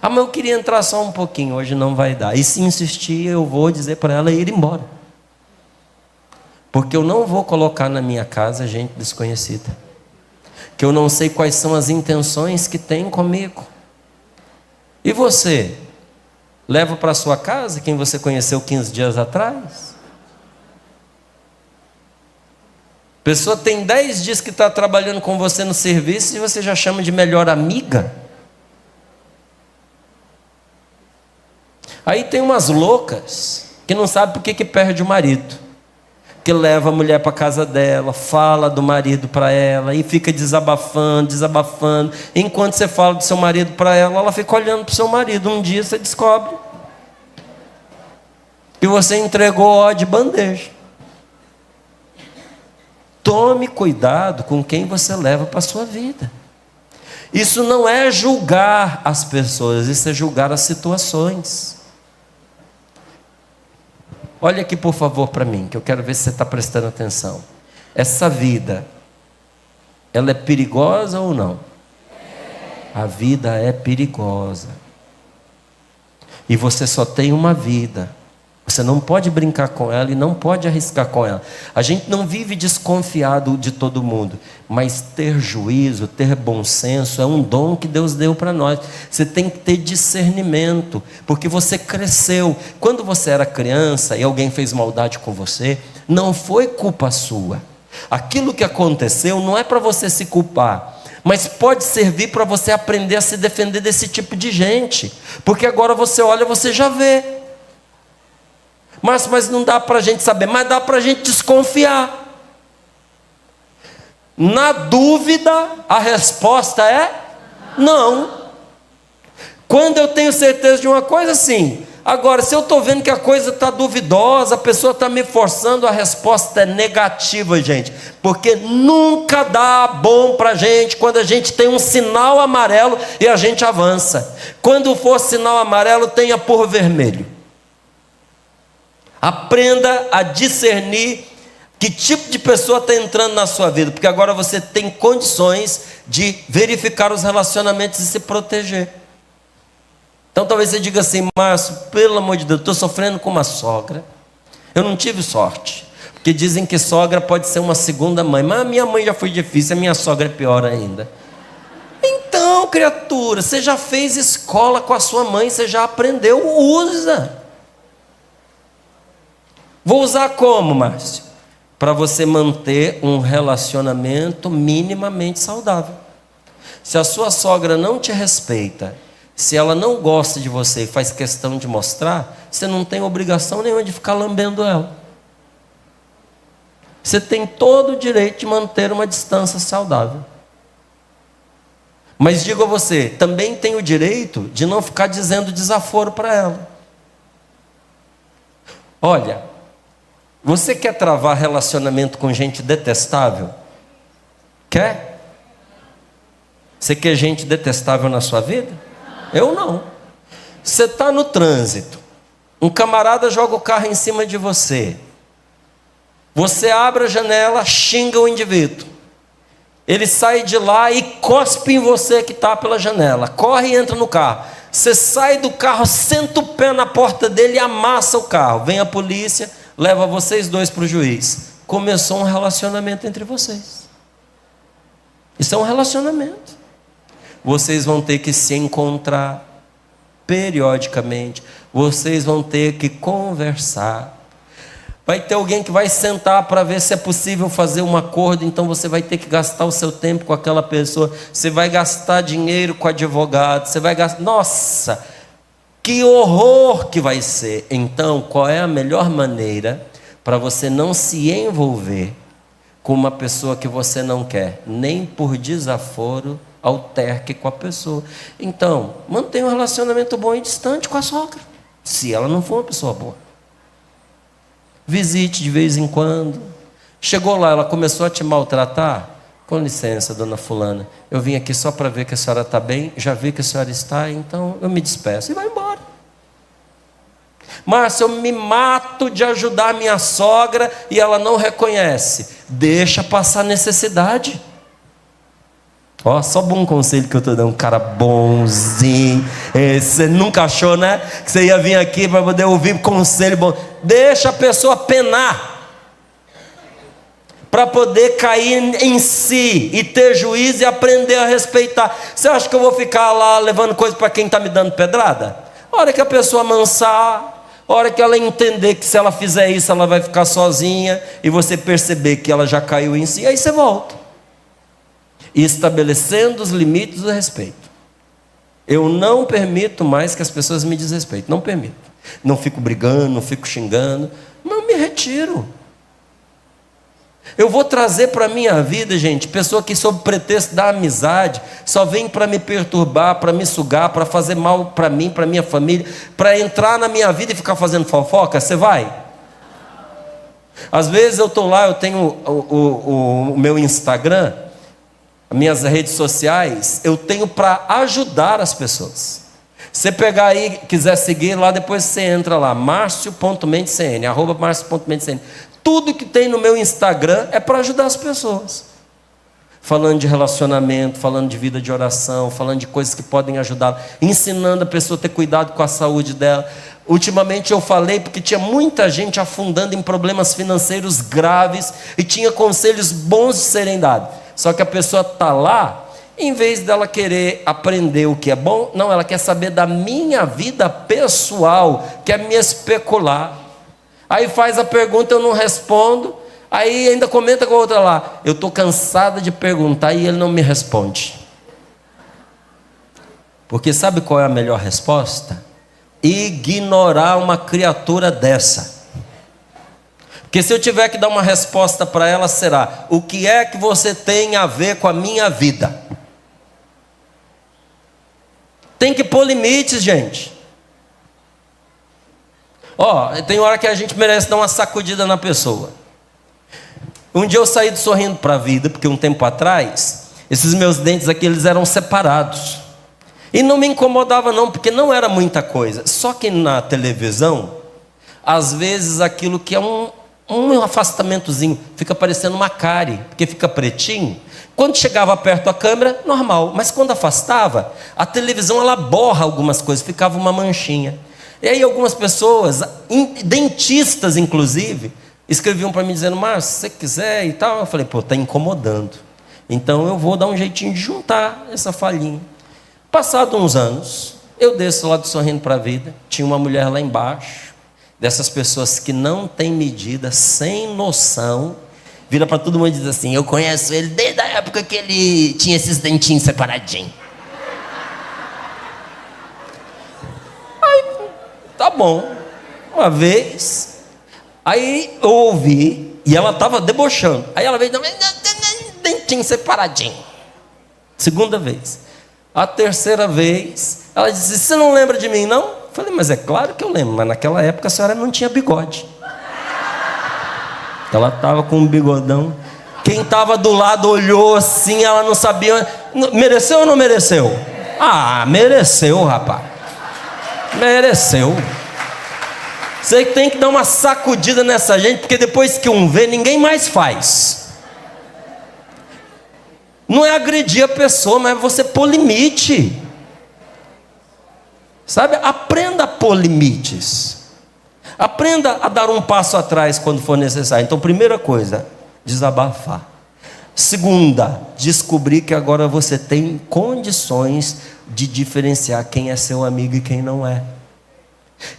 Ah, mas eu queria entrar só um pouquinho, hoje não vai dar. E se insistir, eu vou dizer para ela ir embora. Porque eu não vou colocar na minha casa gente desconhecida, que eu não sei quais são as intenções que tem comigo. E você? Leva para sua casa quem você conheceu 15 dias atrás? A pessoa tem 10 dias que está trabalhando com você no serviço e você já chama de melhor amiga? Aí tem umas loucas que não sabem por que perde o marido, que leva a mulher para a casa dela, fala do marido para ela e fica desabafando. Enquanto você fala do seu marido para ela, ela fica olhando para o seu marido. Um dia você descobre que você entregou ódio de bandeja. Tome cuidado com quem você leva para a sua vida. Isso não é julgar as pessoas, isso é julgar as situações. Olha aqui, por favor, para mim, que eu quero ver se você está prestando atenção. Essa vida, ela é perigosa ou não? A vida é perigosa. E você só tem uma vida. Você não pode brincar com ela e não pode arriscar com ela. A gente não vive desconfiado de todo mundo, mas ter juízo, ter bom senso é um dom que Deus deu para nós. Você tem que ter discernimento, porque você cresceu. Quando você era criança e alguém fez maldade com você, não foi culpa sua. Aquilo que aconteceu não é para você se culpar, mas pode servir para você aprender a se defender desse tipo de gente, porque agora você olha, você já vê. Mas não dá para a gente saber, mas dá para a gente desconfiar. Na dúvida, a resposta é não. Quando eu tenho certeza de uma coisa, sim. Agora, se eu estou vendo que a coisa está duvidosa, a pessoa está me forçando, a resposta é negativa, gente. Porque nunca dá bom para a gente quando a gente tem um sinal amarelo e a gente avança. Quando for sinal amarelo, tenha por vermelho. Aprenda a discernir que tipo de pessoa está entrando na sua vida, porque agora você tem condições de verificar os relacionamentos e se proteger. Então talvez você diga assim: Márcio, pelo amor de Deus, estou sofrendo com uma sogra, eu não tive sorte, porque dizem que sogra pode ser uma segunda mãe, mas a minha mãe já foi difícil, a minha sogra é pior ainda. Então, criatura, você já fez escola com a sua mãe, você já aprendeu, usa. Vou usar como, Márcio? Para você manter um relacionamento minimamente saudável. Se a sua sogra não te respeita, se ela não gosta de você e faz questão de mostrar, você não tem obrigação nenhuma de ficar lambendo ela. Você tem todo o direito de manter uma distância saudável. Mas digo a você, também tem o direito de não ficar dizendo desaforo para ela. Olha, você quer travar relacionamento com gente detestável? Quer? Você quer gente detestável na sua vida? Eu não. Você está no trânsito, um camarada joga o carro em cima de você, você abre a janela, xinga o indivíduo, ele sai de lá e cospe em você que está pela janela, corre e entra no carro, você sai do carro, senta o pé na porta dele e amassa o carro, vem a polícia, leva vocês dois para o juiz. Começou um relacionamento entre vocês. Isso é um relacionamento. Vocês vão ter que se encontrar periodicamente. Vocês vão ter que conversar. Vai ter alguém que vai sentar para ver se é possível fazer um acordo. Então você vai ter que gastar o seu tempo com aquela pessoa. Você vai gastar dinheiro com advogado. Você vai gastar... Nossa! Que horror que vai ser. Então, qual é a melhor maneira para você não se envolver com uma pessoa que você não quer? Nem por desaforo, alterque com a pessoa. Então, mantenha um relacionamento bom e distante com a sogra, se ela não for uma pessoa boa. Visite de vez em quando. Chegou lá, ela começou a te maltratar. Com licença, dona fulana, eu vim aqui só para ver que a senhora está bem, já vi que a senhora está, então eu me despeço e vai embora. Márcio, eu me mato de ajudar a minha sogra e ela não reconhece. Deixa passar necessidade. Ó, só bom conselho que eu estou dando, um cara bonzinho. Você nunca achou, né? Que você ia vir aqui para poder ouvir conselho bom. Deixa a pessoa penar, para poder cair em si e ter juízo e aprender a respeitar. Você acha que eu vou ficar lá levando coisa para quem está me dando pedrada? A hora que a pessoa amansar, a hora que ela entender que se ela fizer isso ela vai ficar sozinha, e você perceber que ela já caiu em si, aí você volta. E estabelecendo os limites do respeito. Eu não permito mais que as pessoas me desrespeitem. Não permito. Não fico brigando, não fico xingando, mas eu me retiro. Eu vou trazer para a minha vida, gente, pessoa que sob pretexto da amizade só vem para me perturbar, para me sugar, para fazer mal para mim, para minha família, para entrar na minha vida e ficar fazendo fofoca. Você vai? Às vezes eu estou lá, eu tenho o meu Instagram, as minhas redes sociais, eu tenho para ajudar as pessoas. Você pegar aí, quiser seguir lá, depois você entra lá, marcio.mendecn, @marcio.mendecn. Tudo que tem no meu Instagram é para ajudar as pessoas. Falando de relacionamento, falando de vida de oração, falando de coisas que podem ajudar, ensinando a pessoa a ter cuidado com a saúde dela. Ultimamente eu falei porque tinha muita gente afundando em problemas financeiros graves e tinha conselhos bons de serem dados. Só que a pessoa está lá, em vez dela querer aprender o que é bom, não, ela quer saber da minha vida pessoal, quer me especular. Aí faz a pergunta, eu não respondo, aí ainda comenta com a outra lá, eu estou cansada de perguntar e ele não me responde. Porque sabe qual é a melhor resposta? Ignorar uma criatura dessa. Porque se eu tiver que dar uma resposta para ela, será: o que é que você tem a ver com a minha vida? Tem que pôr limites, gente. Tem hora que a gente merece dar uma sacudida na pessoa. Um dia eu saí do Sorrindo para a Vida, porque um tempo atrás, esses meus dentes aqui, eles eram separados. E não me incomodava não, porque não era muita coisa. Só que na televisão, às vezes aquilo que é um afastamentozinho, fica parecendo uma cárie, porque fica pretinho. Quando chegava perto da câmera, normal. Mas quando afastava, a televisão ela borra algumas coisas, ficava uma manchinha. E aí algumas pessoas, dentistas inclusive, escreviam para mim dizendo: Márcio, se você quiser e tal. Eu falei: pô, está incomodando. Então eu vou dar um jeitinho de juntar essa falhinha. Passado uns anos, eu desço lá do Sorrindo para a Vida. Tinha uma mulher lá embaixo, dessas pessoas que não tem medida, sem noção, vira para todo mundo e diz assim: eu conheço ele desde a época que ele tinha esses dentinhos separadinhos. Aí, tá bom. Uma vez, aí eu ouvi, e ela estava debochando. Aí ela veio, dentinho separadinho. Segunda vez. A terceira vez, ela disse: você não lembra de mim, não? Eu falei: mas é claro que eu lembro, mas naquela época a senhora não tinha bigode. Ela estava com um bigodão. Quem estava do lado olhou assim, ela não sabia. Mereceu ou não mereceu? Ah, mereceu, rapaz. Mereceu. Você tem que dar uma sacudida nessa gente, porque depois que um vê, ninguém mais faz. Não é agredir a pessoa, mas é você pôr limite. Sabe? Aprenda a pôr limites. Aprenda a dar um passo atrás quando for necessário. Então, primeira coisa, desabafar. Segunda, descobrir que agora você tem condições de diferenciar quem é seu amigo e quem não é.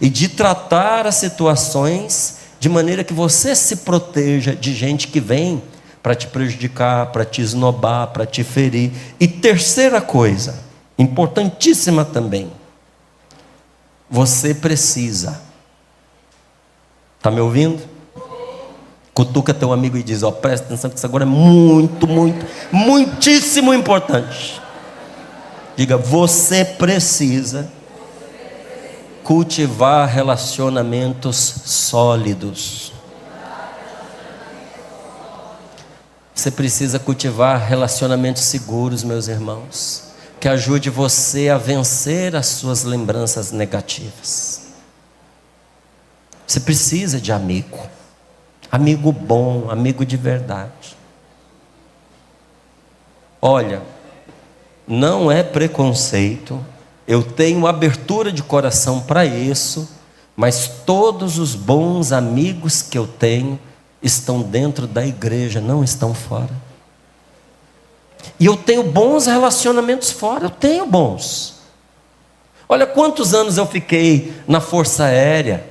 E de tratar as situações de maneira que você se proteja de gente que vem para te prejudicar, para te esnobar, para te ferir. E terceira coisa, importantíssima também, você precisa. Está me ouvindo? Cutuca teu amigo e diz: presta atenção que isso agora é muitíssimo importante. Diga: você precisa cultivar relacionamentos sólidos. Você precisa cultivar relacionamentos seguros, meus irmãos, que ajude você a vencer as suas lembranças negativas. Você precisa de amigo. Amigo bom, amigo de verdade. Olha, não é preconceito, eu tenho abertura de coração para isso, mas todos os bons amigos que eu tenho estão dentro da igreja, não estão fora. E eu tenho bons relacionamentos fora, eu tenho bons. Olha quantos anos eu fiquei na Força Aérea.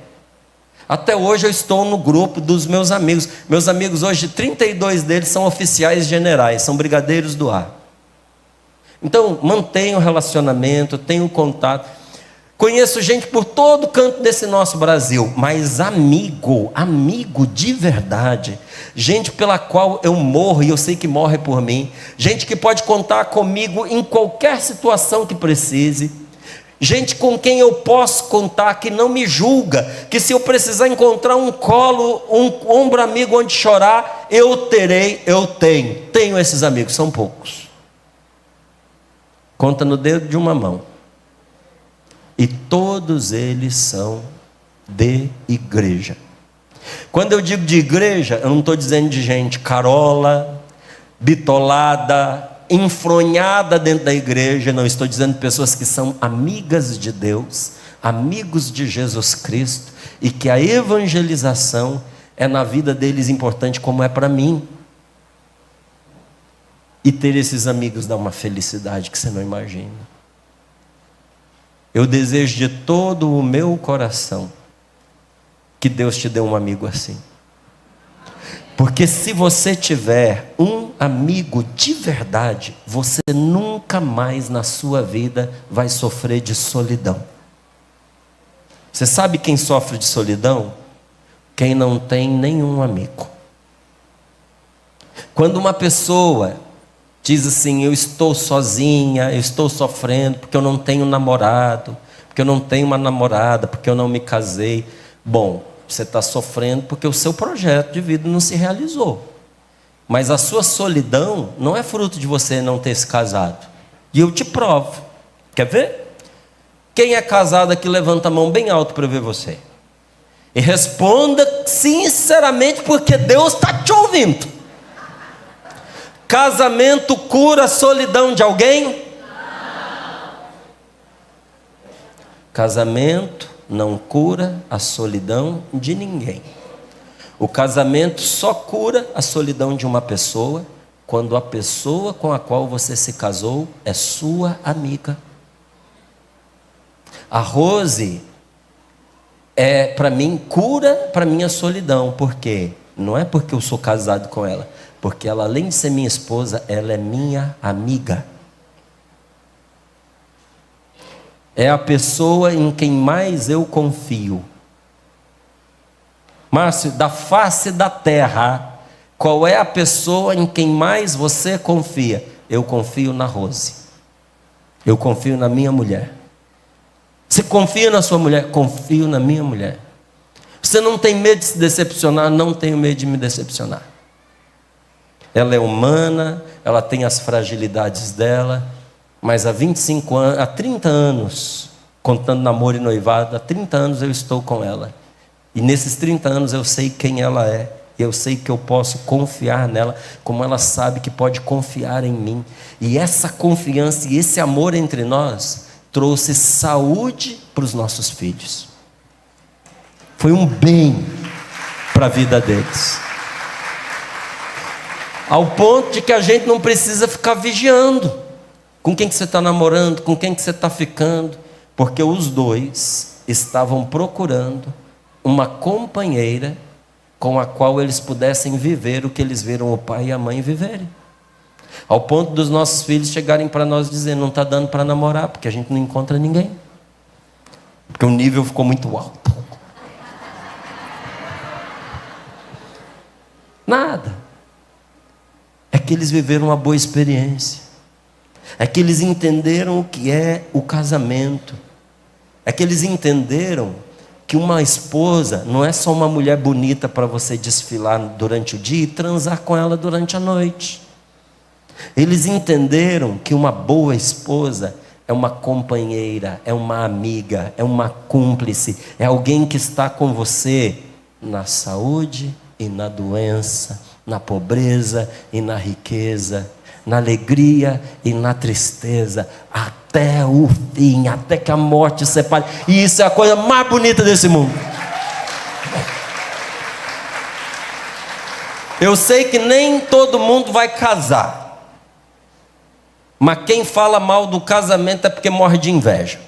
Até hoje eu estou no grupo dos meus amigos. Meus amigos hoje, 32 deles são oficiais generais, são brigadeiros do ar. Então, mantenho o relacionamento, tenho contato. Conheço gente por todo canto desse nosso Brasil, mas amigo de verdade, gente pela qual eu morro e eu sei que morre por mim, gente que pode contar comigo em qualquer situação que precise, gente com quem eu posso contar, que não me julga, que se eu precisar encontrar um colo, um ombro amigo onde chorar, eu tenho esses amigos, são poucos, conta no dedo de uma mão. E todos eles são de igreja. Quando eu digo de igreja, eu não estou dizendo de gente carola, bitolada, enfronhada dentro da igreja. Não, estou dizendo de pessoas que são amigas de Deus, amigos de Jesus Cristo, e que a evangelização é na vida deles importante como é para mim. E ter esses amigos dá uma felicidade que você não imagina. Eu desejo de todo o meu coração que Deus te dê um amigo assim. Porque se você tiver um amigo de verdade, você nunca mais na sua vida vai sofrer de solidão. Você sabe quem sofre de solidão? quem não tem nenhum amigo. Quando uma pessoa diz assim: eu estou sozinha, eu estou sofrendo porque eu não tenho namorado, porque eu não tenho uma namorada, porque eu não me casei. Bom, você está sofrendo porque o seu projeto de vida não se realizou. Mas a sua solidão não é fruto de você não ter se casado. E eu te provo. Quer ver? Quem é casado aqui, levanta a mão bem alto para eu ver você. E responda sinceramente, porque Deus está te ouvindo. Casamento cura a solidão de alguém? Não. Casamento não cura a solidão de ninguém. O casamento só cura a solidão de uma pessoa quando a pessoa com a qual você se casou é sua amiga. A Rose para mim, cura para minha solidão. Por quê? Não é porque eu sou casado com ela, porque ela, além de ser minha esposa, ela é minha amiga. É a pessoa em quem mais eu confio. Márcio, da face da terra, qual é a pessoa em quem mais você confia? Eu confio na Rose. Eu confio na minha mulher. Você confia na sua mulher? Confio na minha mulher. Você não tem medo de se decepcionar? Não tenho medo de me decepcionar. Ela é humana, ela tem as fragilidades dela, mas há 25 anos, há 30 anos, contando namoro e noivado, há 30 anos eu estou com ela. E nesses 30 anos eu sei quem ela é. Eu sei que eu posso confiar nela, como ela sabe que pode confiar em mim. E essa confiança e esse amor entre nós trouxe saúde para os nossos filhos. Foi um bem para a vida deles. Ao ponto de que a gente não precisa ficar vigiando com quem que você está namorando, com quem que você está ficando, porque os dois estavam procurando uma companheira com a qual eles pudessem viver o que eles viram o pai e a mãe viverem. Ao ponto dos nossos filhos chegarem para nós dizendo: não está dando para namorar, porque a gente não encontra ninguém, porque o nível ficou muito alto. Nada. É que eles viveram uma boa experiência. É que eles entenderam o que é o casamento. É que eles entenderam que uma esposa não é só uma mulher bonita para você desfilar durante o dia e transar com ela durante a noite. Eles entenderam que uma boa esposa é uma companheira, é uma amiga, é uma cúmplice, é alguém que está com você na saúde e na doença, na pobreza e na riqueza, na alegria e na tristeza, até o fim, até que a morte separe. E isso é a coisa mais bonita desse mundo. Eu sei que nem todo mundo vai casar, mas quem fala mal do casamento é porque morre de inveja.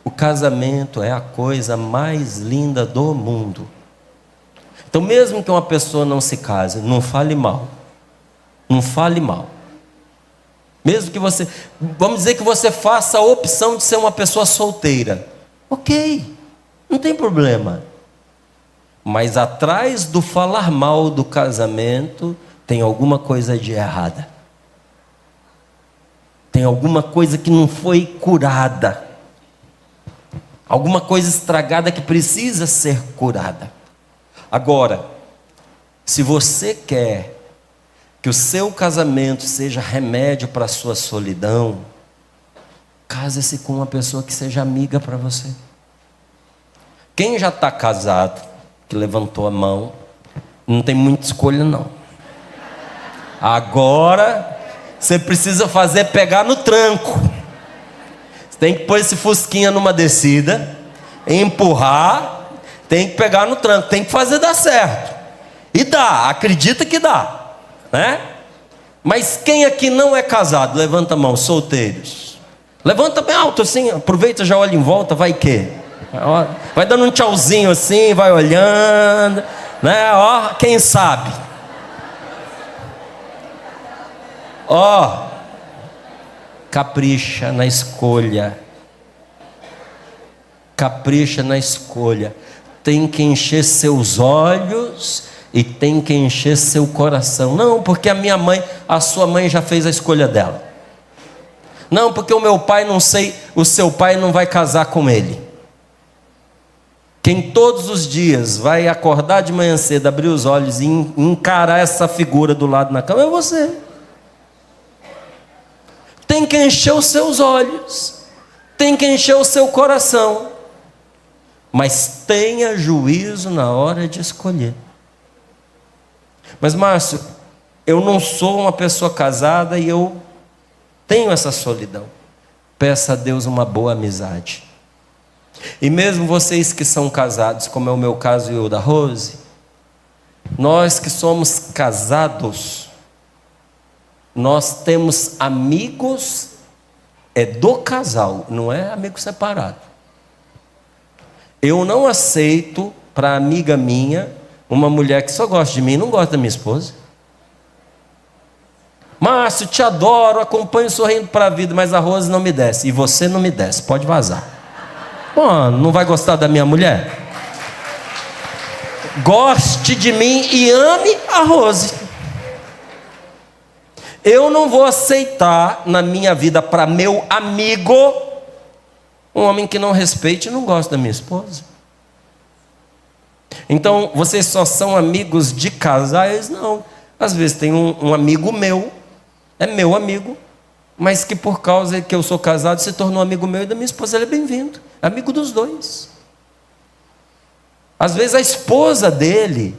O casamento é a coisa mais linda do mundo. Então, mesmo que uma pessoa não se case, não fale mal. Não fale mal. Mesmo que você, vamos dizer que você faça a opção de ser uma pessoa solteira. Ok, não tem problema. Mas atrás do falar mal do casamento, tem alguma coisa de errada. Tem alguma coisa que não foi curada. Alguma coisa estragada que precisa ser curada. Agora, se você quer que o seu casamento seja remédio para a sua solidão, case-se com uma pessoa que seja amiga para você. Quem já está casado, que levantou a mão, não tem muita escolha não. Agora, você precisa pegar no tranco. Você tem que pôr esse fusquinha numa descida, empurrar, tem que pegar no tranco, tem que fazer dar certo. E dá, acredita que dá, né? Mas quem aqui não é casado? Levanta a mão, solteiros. Levanta bem alto assim, aproveita, já olha em volta, vai que? Vai dando um tchauzinho assim, vai olhando, né? Ó, quem sabe? Ó, capricha na escolha. capricha na escolha. Tem que encher seus olhos e tem que encher seu coração. Não, porque a minha mãe, a sua mãe já fez a escolha dela. Não, porque o meu pai, não sei, o seu pai não vai casar com ele. Quem todos os dias vai acordar de manhã cedo, abrir os olhos e encarar essa figura do lado na cama é você. Tem que encher os seus olhos, tem que encher o seu coração, mas tenha juízo na hora de escolher. Mas Márcio, eu não sou uma pessoa casada e eu tenho essa solidão. Peça a Deus uma boa amizade. E mesmo vocês que são casados, como é o meu caso e o da Rose, nós que somos casados, nós temos amigos do casal, não é amigo separado. Eu não aceito para amiga minha uma mulher que só gosta de mim e não gosta da minha esposa. Márcio, te adoro, acompanho sorrindo para a vida, mas a Rose não me desce. E você não me desce, pode vazar. Bom, não vai gostar da minha mulher? Goste de mim e ame a Rose. Eu não vou aceitar na minha vida para meu amigo um homem que não respeite e não gosta da minha esposa. Então, vocês só são amigos de casais? Não. Às vezes tem um amigo meu, é meu amigo, mas que por causa que eu sou casado se tornou amigo meu e da minha esposa. Ele é bem-vindo, amigo dos dois. Às vezes a esposa dele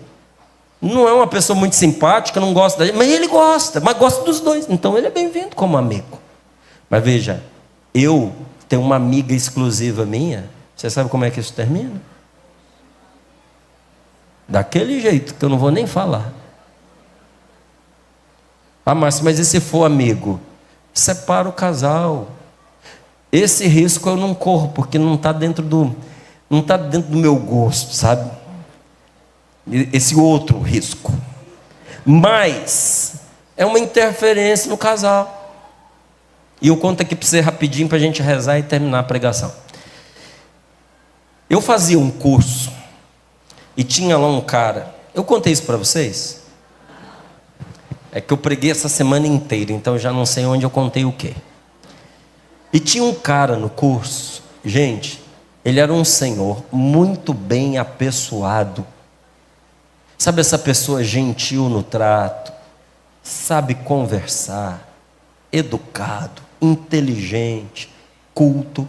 não é uma pessoa muito simpática, não gosta dele, mas ele gosta, mas gosta dos dois, então ele é bem-vindo como amigo. Mas veja, eu tenho uma amiga exclusiva minha, você sabe como é que isso termina? Daquele jeito, que eu não vou nem falar. Ah, Márcio, mas e se for amigo? Separa o casal. Esse risco eu não corro, porque não está dentro do meu gosto, sabe? Esse outro risco. Mas é uma interferência no casal. E eu conto aqui para você rapidinho para a gente rezar e terminar a pregação. Eu fazia um curso e tinha lá um cara. Eu contei isso para vocês? É que eu preguei essa semana inteira, então eu já não sei onde eu contei o quê. E tinha um cara no curso, gente, ele era um senhor muito bem apessoado. Sabe essa pessoa gentil no trato, sabe conversar, educado, inteligente, culto.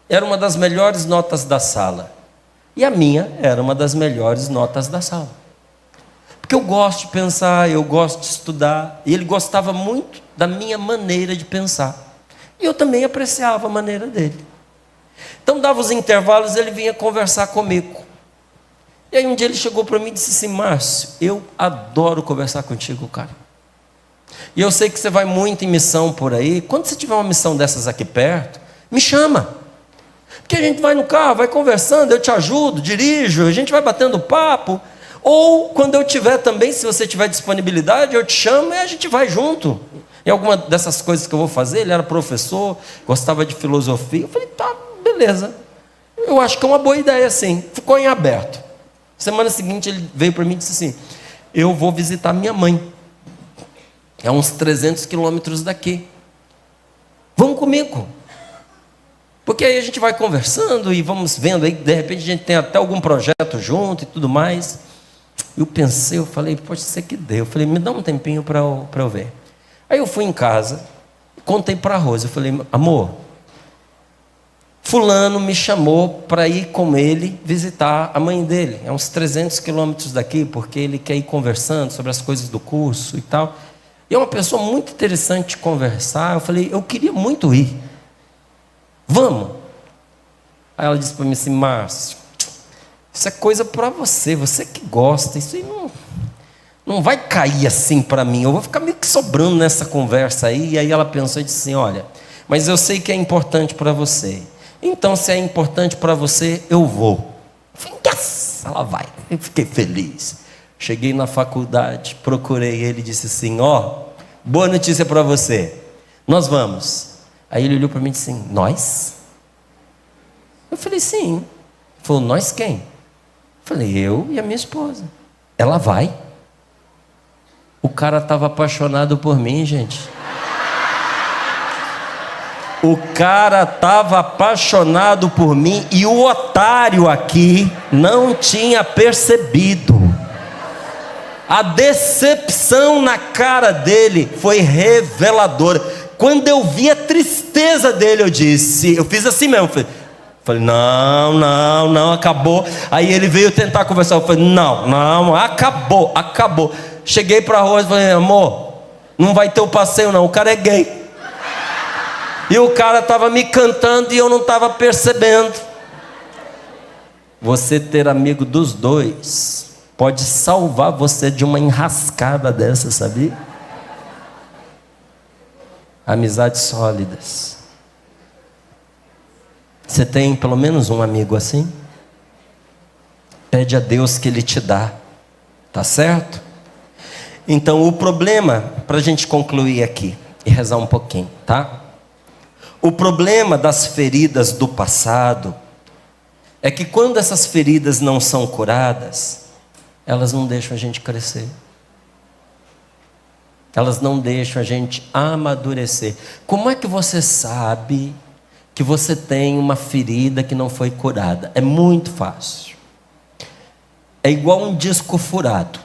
Era uma das melhores notas da sala. E a minha era uma das melhores notas da sala. Porque eu gosto de pensar, eu gosto de estudar. E ele gostava muito da minha maneira de pensar. E eu também apreciava a maneira dele. Então dava os intervalos, ele vinha conversar comigo. E aí um dia ele chegou para mim e disse assim: Márcio, eu adoro conversar contigo, cara. E eu sei que você vai muito em missão por aí. Quando você tiver uma missão dessas aqui perto, me chama. Porque a gente vai no carro, vai conversando, eu te ajudo, dirijo, a gente vai batendo papo. Ou quando eu tiver também, se você tiver disponibilidade, eu te chamo e a gente vai junto. Em alguma dessas coisas que eu vou fazer, ele era professor, gostava de filosofia. Eu falei, tá, beleza. Eu acho que é uma boa ideia, sim. Ficou em aberto. Semana seguinte ele veio para mim e disse assim: eu vou visitar minha mãe. É uns 300 quilômetros daqui. Vamos comigo. Porque aí a gente vai conversando e vamos vendo aí, de repente a gente tem até algum projeto junto e tudo mais. Eu pensei, eu falei, pode ser que dê. Eu falei, me dá um tempinho para eu ver. Aí eu fui em casa, contei para a Rose, eu falei, amor, fulano me chamou para ir com ele visitar a mãe dele. É uns 300 quilômetros daqui, porque ele quer ir conversando sobre as coisas do curso e tal. E é uma pessoa muito interessante de conversar. Eu falei, eu queria muito ir. Vamos. Aí ela disse para mim assim, Márcio, isso é coisa para você, você que gosta, isso aí não vai cair assim para mim, eu vou ficar meio que sobrando nessa conversa aí. E aí ela pensou e disse assim, olha, mas eu sei que é importante para você, então se é importante para você, eu vou. Eu falei, yes! Ela vai. Eu fiquei feliz. Cheguei na faculdade, procurei ele e disse assim, ó, boa notícia para você, nós vamos. Aí ele olhou para mim e disse assim, nós? Eu falei, sim. Ele falou, nós quem? Eu falei, eu e a minha esposa. Ela vai. O cara estava apaixonado por mim, gente. O cara estava apaixonado por mim e o otário aqui não tinha percebido. A decepção na cara dele foi reveladora. Quando eu vi a tristeza dele, eu fiz assim mesmo. Falei, não, acabou. Aí ele veio tentar conversar. Eu falei, não, acabou. Cheguei para a rua e falei, amor, não vai ter o passeio não, o cara é gay. E o cara estava me cantando e eu não estava percebendo. Você ter amigo dos dois pode salvar você de uma enrascada dessa, sabia? Amizades sólidas. Você tem pelo menos um amigo assim? Pede a Deus que Ele te dá. Tá certo? Então o problema, para a gente concluir aqui e rezar um pouquinho, tá? O problema das feridas do passado é que quando essas feridas não são curadas, elas não deixam a gente crescer. Elas não deixam a gente amadurecer. Como é que você sabe que você tem uma ferida que não foi curada? É muito fácil. É igual um disco furado.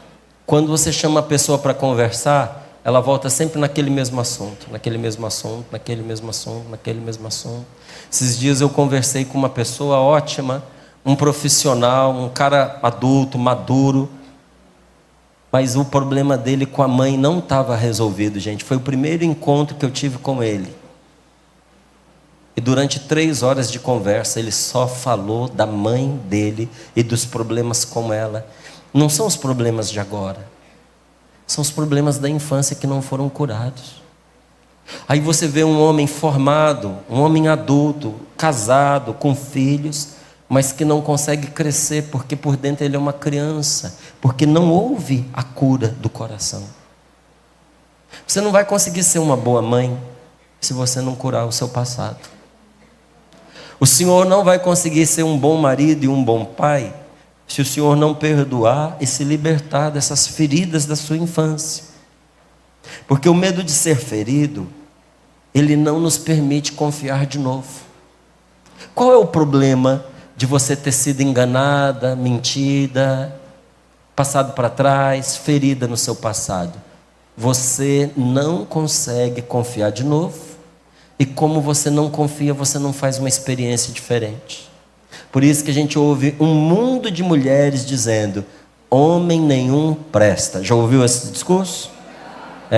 Quando você chama a pessoa para conversar, ela volta sempre naquele mesmo assunto. Esses dias eu conversei com uma pessoa ótima, um profissional, um cara adulto, maduro. Mas o problema dele com a mãe não estava resolvido, gente. Foi o primeiro encontro que eu tive com ele. E durante 3 horas de conversa, ele só falou da mãe dele e dos problemas com ela. Não são os problemas de agora. São os problemas da infância que não foram curados. Aí você vê um homem formado, um homem adulto, casado, com filhos, mas que não consegue crescer porque por dentro ele é uma criança, porque não houve a cura do coração. Você não vai conseguir ser uma boa mãe se você não curar o seu passado. O senhor não vai conseguir ser um bom marido e um bom pai se o senhor não perdoar e se libertar dessas feridas da sua infância. Porque o medo de ser ferido, ele não nos permite confiar de novo. Qual é o problema de você ter sido enganada, mentida, passado para trás, ferida no seu passado? Você não consegue confiar de novo. E como você não confia, você não faz uma experiência diferente. Por isso que a gente ouve um mundo de mulheres dizendo: homem nenhum presta. Já ouviu esse discurso?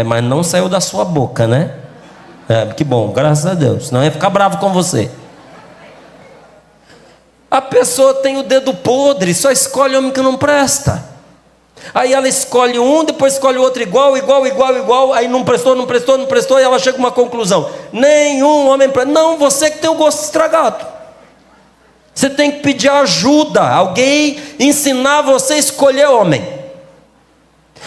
Mas não saiu da sua boca, né? Que bom, graças a Deus. Senão ia ficar bravo com você. A pessoa tem o dedo podre, só escolhe homem que não presta. Aí ela escolhe um, depois escolhe o outro igual. Aí não prestou, e ela chega a uma conclusão: nenhum homem presta. Não, você que tem o gosto estragado. Você tem que pedir ajuda, alguém ensinar você a escolher homem.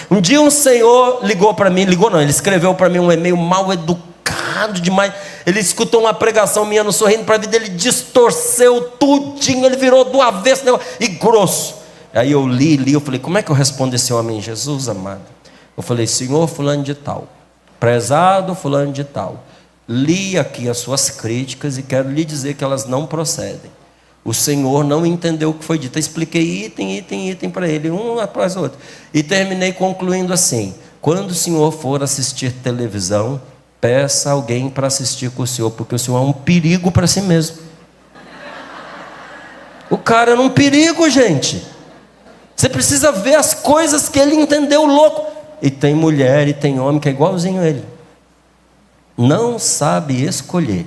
Um dia um senhor ligou para mim, ele escreveu para mim um e-mail mal educado demais. Ele escutou uma pregação minha no Sorrindo para a Vida, ele distorceu tudinho, ele virou do avesso e grosso. Aí eu li, eu falei: como é que eu respondo esse homem? Jesus amado, eu falei: senhor fulano de tal, prezado fulano de tal, li aqui as suas críticas e quero lhe dizer que elas não procedem. O senhor não entendeu o que foi dito. Eu expliquei item para ele, um após o outro. E terminei concluindo assim: quando o senhor for assistir televisão, peça alguém para assistir com o senhor, porque o senhor é um perigo para si mesmo. O cara era um perigo, gente. Você precisa ver as coisas que ele entendeu, louco. E tem mulher e tem homem que é igualzinho a ele. Não sabe escolher.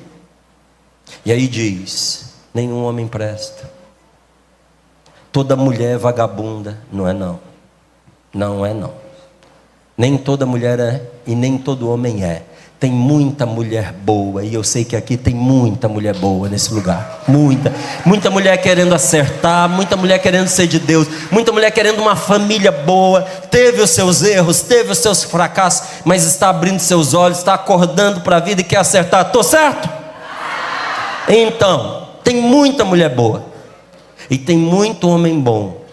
E aí diz: nenhum homem presta. Toda mulher é vagabunda. Não é não. Não é não. Nem toda mulher é e nem todo homem é. Tem muita mulher boa, e eu sei que aqui tem muita mulher boa nesse lugar. Muita mulher querendo acertar, muita mulher querendo ser de Deus, muita mulher querendo uma família boa. Teve os seus erros, teve os seus fracassos, mas está abrindo seus olhos, está acordando para a vida e quer acertar. Estou certo? Então, Tem muita mulher boa. E tem muito homem bom.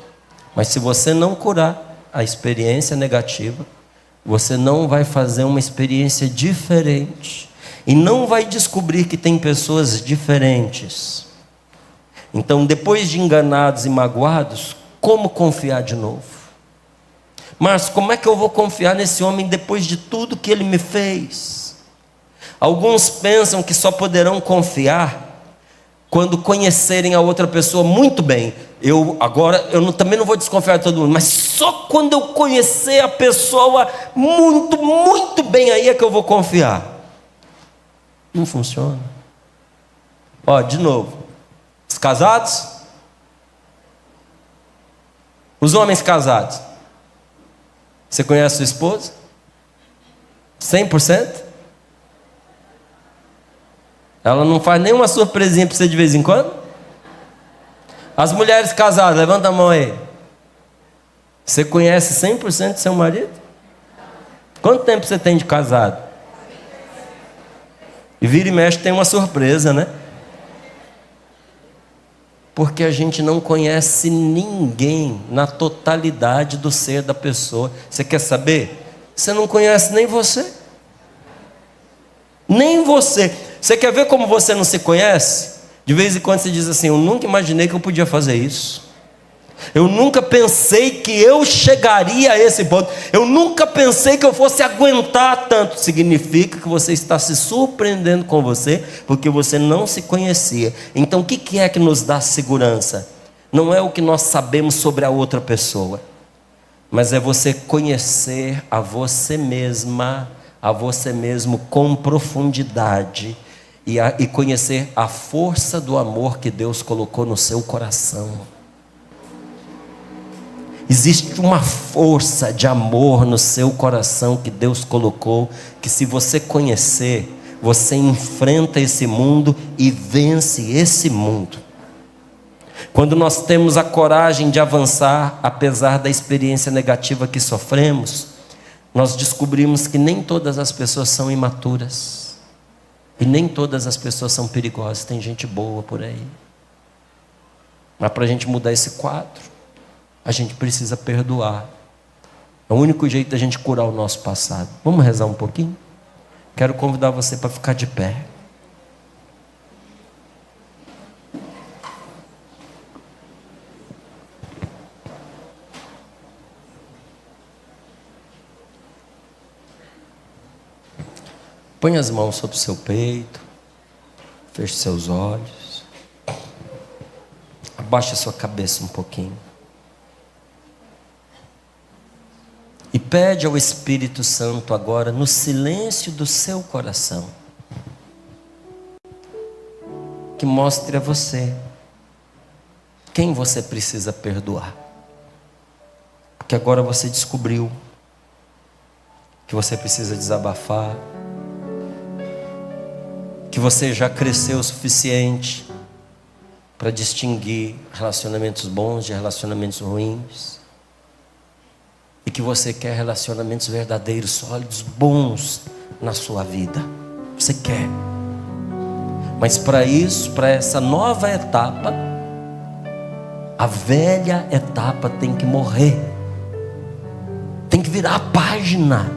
Mas se você não curar a experiência negativa, você não vai fazer uma experiência diferente. E não vai descobrir que tem pessoas diferentes. Então, depois de enganados e magoados, como confiar de novo? Márcio, como é que eu vou confiar nesse homem depois de tudo que ele me fez? Alguns pensam que só poderão confiar quando conhecerem a outra pessoa muito bem. Também não vou desconfiar de todo mundo, mas só quando eu conhecer a pessoa muito, muito bem, aí é que eu vou confiar. Não funciona. Ó, de novo. Os casados? Os homens casados. Você conhece sua esposa? 100%? Ela não faz nenhuma surpresinha para você de vez em quando? As mulheres casadas, levanta a mão aí. Você conhece 100% do seu marido? Quanto tempo você tem de casado? E vira e mexe tem uma surpresa, né? Porque a gente não conhece ninguém na totalidade do ser da pessoa. Você quer saber? Você não conhece nem você. Nem você. Você quer ver como você não se conhece? De vez em quando você diz assim: eu nunca imaginei que eu podia fazer isso. Eu nunca pensei que eu chegaria a esse ponto. Eu nunca pensei que eu fosse aguentar tanto. Significa que você está se surpreendendo com você, porque você não se conhecia. Então o que é que nos dá segurança? Não é o que nós sabemos sobre a outra pessoa, mas é você conhecer a você mesma, a você mesmo com profundidade, e conhecer a força do amor que Deus colocou no seu coração. Existe uma força de amor no seu coração que Deus colocou, que se você conhecer, você enfrenta esse mundo e vence esse mundo. Quando nós temos a coragem de avançar, apesar da experiência negativa que sofremos, nós descobrimos que nem todas as pessoas são imaturas. E nem todas as pessoas são perigosas. Tem gente boa por aí. Mas para a gente mudar esse quadro, a gente precisa perdoar. É o único jeito da gente curar o nosso passado. Vamos rezar um pouquinho? Quero convidar você para ficar de pé. Põe as mãos sobre o seu peito. Feche seus olhos. Abaixe a sua cabeça um pouquinho. E pede ao Espírito Santo agora, no silêncio do seu coração, que mostre a você quem você precisa perdoar. Porque agora você descobriu que você precisa desabafar, que você já cresceu o suficiente para distinguir relacionamentos bons de relacionamentos ruins. E que você quer relacionamentos verdadeiros, sólidos, bons na sua vida. Você quer. Mas para isso, para essa nova etapa, a velha etapa tem que morrer. Tem que virar a página.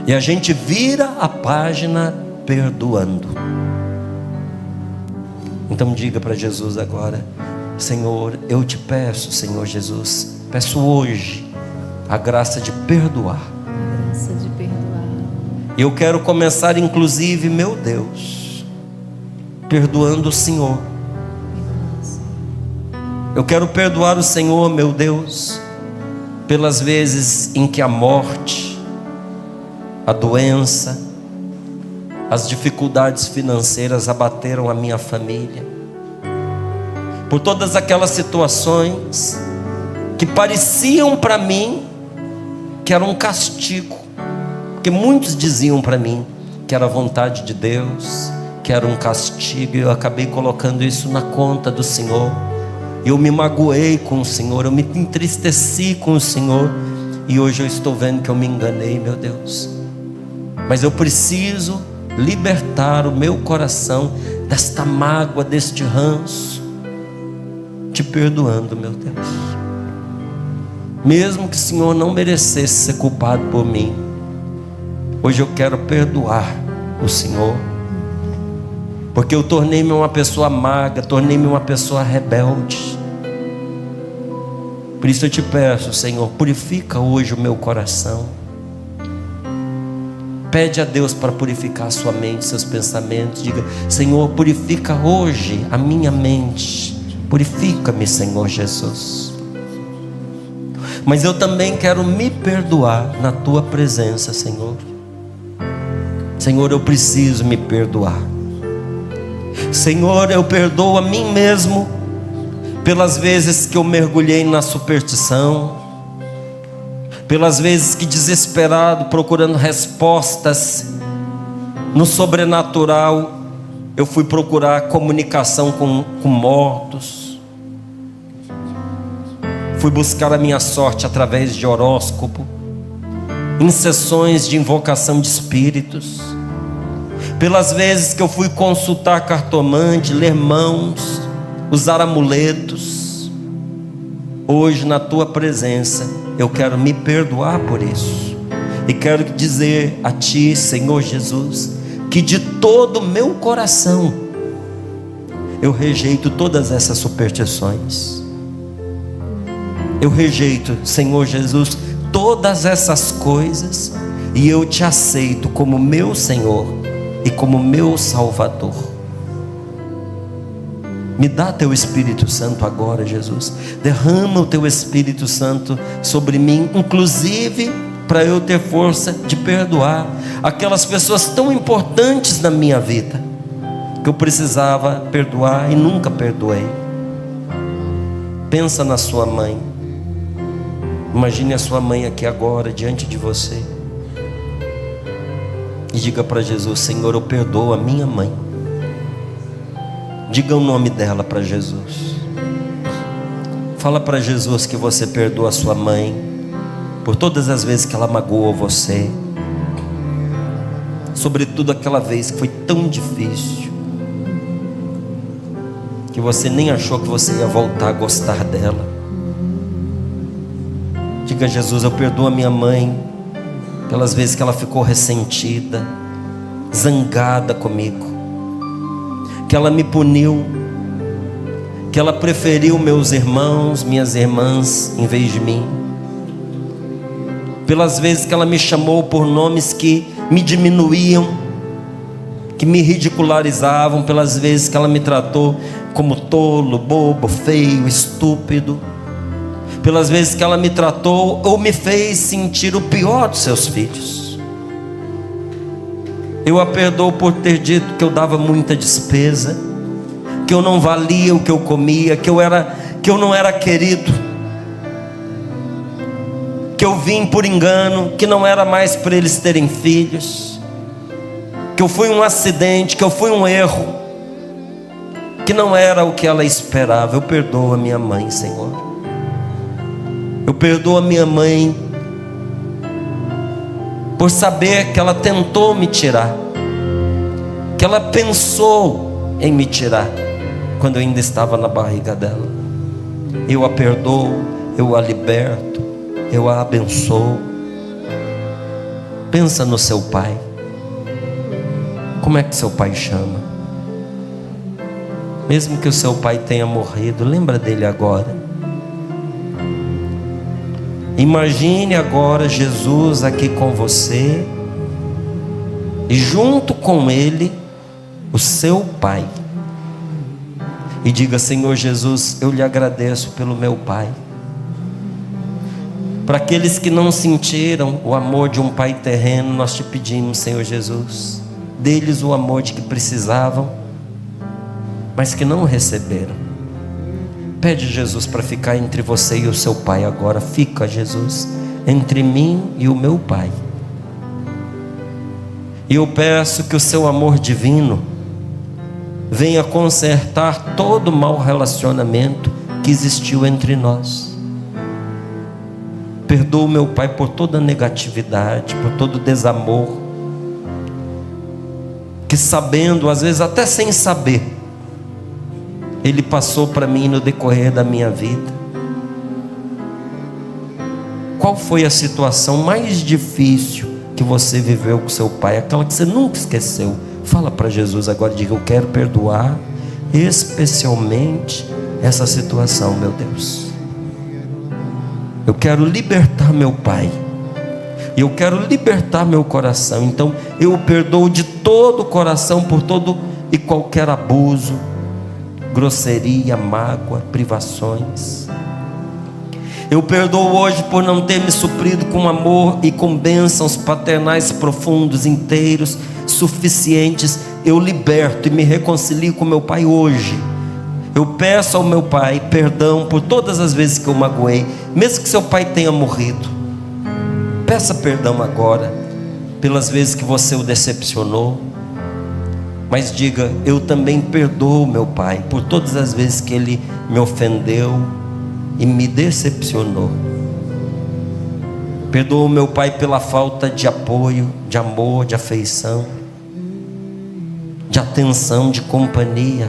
E a gente vira a página perdoando. Então diga para Jesus agora: Senhor, eu te peço, Senhor Jesus, peço hoje a graça de perdoar. Graça de perdoar. Eu quero começar, inclusive, meu Deus, perdoando o Senhor. Eu quero perdoar o Senhor, meu Deus, pelas vezes em que a morte, a doença, as dificuldades financeiras abateram a minha família. Por todas aquelas situações que pareciam para mim que era um castigo, porque muitos diziam para mim que era a vontade de Deus, que era um castigo, e eu acabei colocando isso na conta do Senhor. Eu me magoei com o Senhor, eu me entristeci com o Senhor, e hoje eu estou vendo que eu me enganei, meu Deus. Mas eu preciso libertar o meu coração desta mágoa, deste ranço, te perdoando, meu Deus. Mesmo que o Senhor não merecesse ser culpado por mim, hoje eu quero perdoar o Senhor, porque eu tornei-me uma pessoa amarga, tornei-me uma pessoa rebelde. Por isso eu te peço, Senhor, purifica hoje o meu coração. Pede a Deus para purificar a sua mente, seus pensamentos. Diga: Senhor, purifica hoje a minha mente. Purifica-me, Senhor Jesus. Mas eu também quero me perdoar na tua presença, Senhor. Senhor, eu preciso me perdoar. Senhor, eu perdoo a mim mesmo pelas vezes que eu mergulhei na superstição, pelas vezes que, desesperado, procurando respostas no sobrenatural, eu fui procurar comunicação com mortos, fui buscar a minha sorte através de horóscopo, em sessões de invocação de espíritos, pelas vezes que eu fui consultar cartomante, ler mãos, usar amuletos. Hoje, na tua presença, eu quero me perdoar por isso, e quero dizer a ti, Senhor Jesus, que de todo o meu coração eu rejeito todas essas superstições. Eu rejeito, Senhor Jesus, todas essas coisas, e eu te aceito como meu Senhor e como meu Salvador. Me dá teu Espírito Santo agora, Jesus. Derrama o teu Espírito Santo sobre mim, inclusive para eu ter força de perdoar aquelas pessoas tão importantes na minha vida, que eu precisava perdoar e nunca perdoei. Pensa na sua mãe. Imagine a sua mãe aqui agora, diante de você, e diga para Jesus: Senhor, eu perdoo a minha mãe. Diga o nome dela para Jesus. Fala para Jesus que você perdoa a sua mãe por todas as vezes que ela magoou você, sobretudo aquela vez que foi tão difícil, que você nem achou que você ia voltar a gostar dela. Diga: Jesus, eu perdoo a minha mãe pelas vezes que ela ficou ressentida, zangada comigo, que ela me puniu, que ela preferiu meus irmãos, minhas irmãs em vez de mim, pelas vezes que ela me chamou por nomes que me diminuíam, que me ridicularizavam, pelas vezes que ela me tratou como tolo, bobo, feio, estúpido, pelas vezes que ela me tratou ou me fez sentir o pior dos seus filhos. Eu a perdoo por ter dito que eu dava muita despesa, que eu não valia o que eu comia, que eu não era querido, que eu vim por engano, que não era mais para eles terem filhos, que eu fui um acidente, que eu fui um erro, que não era o que ela esperava. Eu perdoo a minha mãe, Senhor. Eu perdoo a minha mãe por saber que ela tentou me tirar, que ela pensou em me tirar quando eu ainda estava na barriga dela. Eu a perdoo, eu a liberto, eu a abençoo. Pensa no seu pai. Como é que seu pai chama? Mesmo que o seu pai tenha morrido, lembra dele agora. Imagine agora Jesus aqui com você, e junto com ele o seu pai, e diga: Senhor Jesus, eu lhe agradeço pelo meu pai. Para aqueles que não sentiram o amor de um pai terreno, nós te pedimos, Senhor Jesus, deles o amor de que precisavam, mas que não receberam. Pede Jesus para ficar entre você e o seu pai agora. Fica, Jesus, entre mim e o meu pai. E eu peço que o seu amor divino venha consertar todo o mau relacionamento que existiu entre nós. Perdoa o meu pai por toda negatividade, por todo desamor, que sabendo, às vezes até sem saber, Ele passou para mim no decorrer da minha vida. Qual foi a situação mais difícil que você viveu com seu pai? Aquela que você nunca esqueceu. Fala para Jesus agora, diga: eu quero perdoar especialmente essa situação, meu Deus. Eu quero libertar meu pai, e eu quero libertar meu coração. Então eu o perdoo de todo o coração por todo e qualquer abuso, grosseria, mágoa, privações. Eu perdoo hoje por não ter me suprido com amor e com bênçãos paternais profundos, inteiros, suficientes. Eu liberto e me reconcilio com meu pai hoje. Eu peço ao meu pai perdão por todas as vezes que eu magoei, mesmo que seu pai tenha morrido. Peça perdão agora pelas vezes que você o decepcionou, mas diga: eu também perdoo meu pai por todas as vezes que ele me ofendeu e me decepcionou. Perdoo meu pai pela falta de apoio, de amor, de afeição, de atenção, de companhia.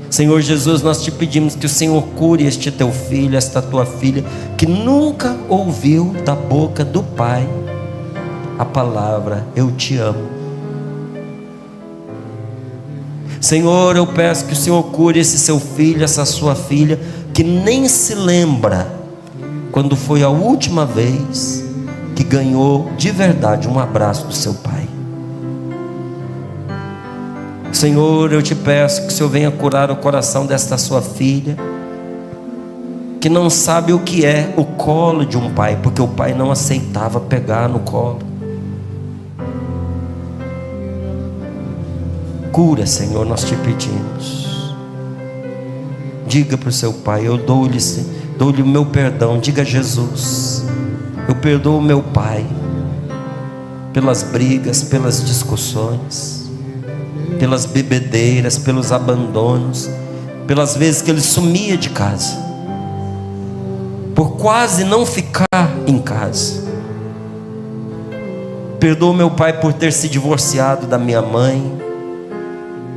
Senhor Jesus, nós te pedimos que o Senhor cure este teu filho, esta tua filha, que nunca ouviu da boca do pai a palavra eu te amo. Senhor, eu peço que o Senhor cure esse seu filho, essa sua filha, que nem se lembra quando foi a última vez que ganhou de verdade um abraço do seu pai. Senhor, eu te peço que o Senhor venha curar o coração desta sua filha, que não sabe o que é o colo de um pai, porque o pai não aceitava pegar no colo. Cura, Senhor, nós te pedimos. Diga para o seu pai: eu dou-lhe o meu perdão. Diga: Jesus, eu perdoo o meu pai pelas brigas, pelas discussões, pelas bebedeiras, pelos abandonos, pelas vezes que ele sumia de casa, por quase não ficar em casa. Perdoa meu pai por ter se divorciado da minha mãe,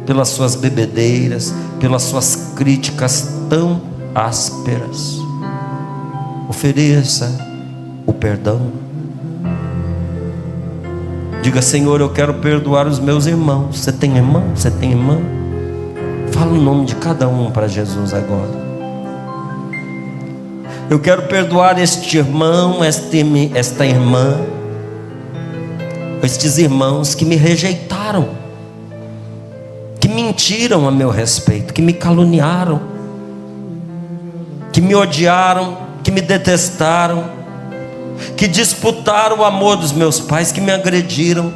pelas suas bebedeiras, pelas suas críticas tão ásperas. Ofereça o perdão. Diga: Senhor, eu quero perdoar os meus irmãos. Você tem irmão? Você tem irmã? Fala o nome de cada um para Jesus agora. Eu quero perdoar este irmão, esta irmã, estes irmãos que me rejeitaram, que mentiram a meu respeito, que me caluniaram, que me odiaram, que me detestaram, que disputaram o amor dos meus pais, que me agrediram.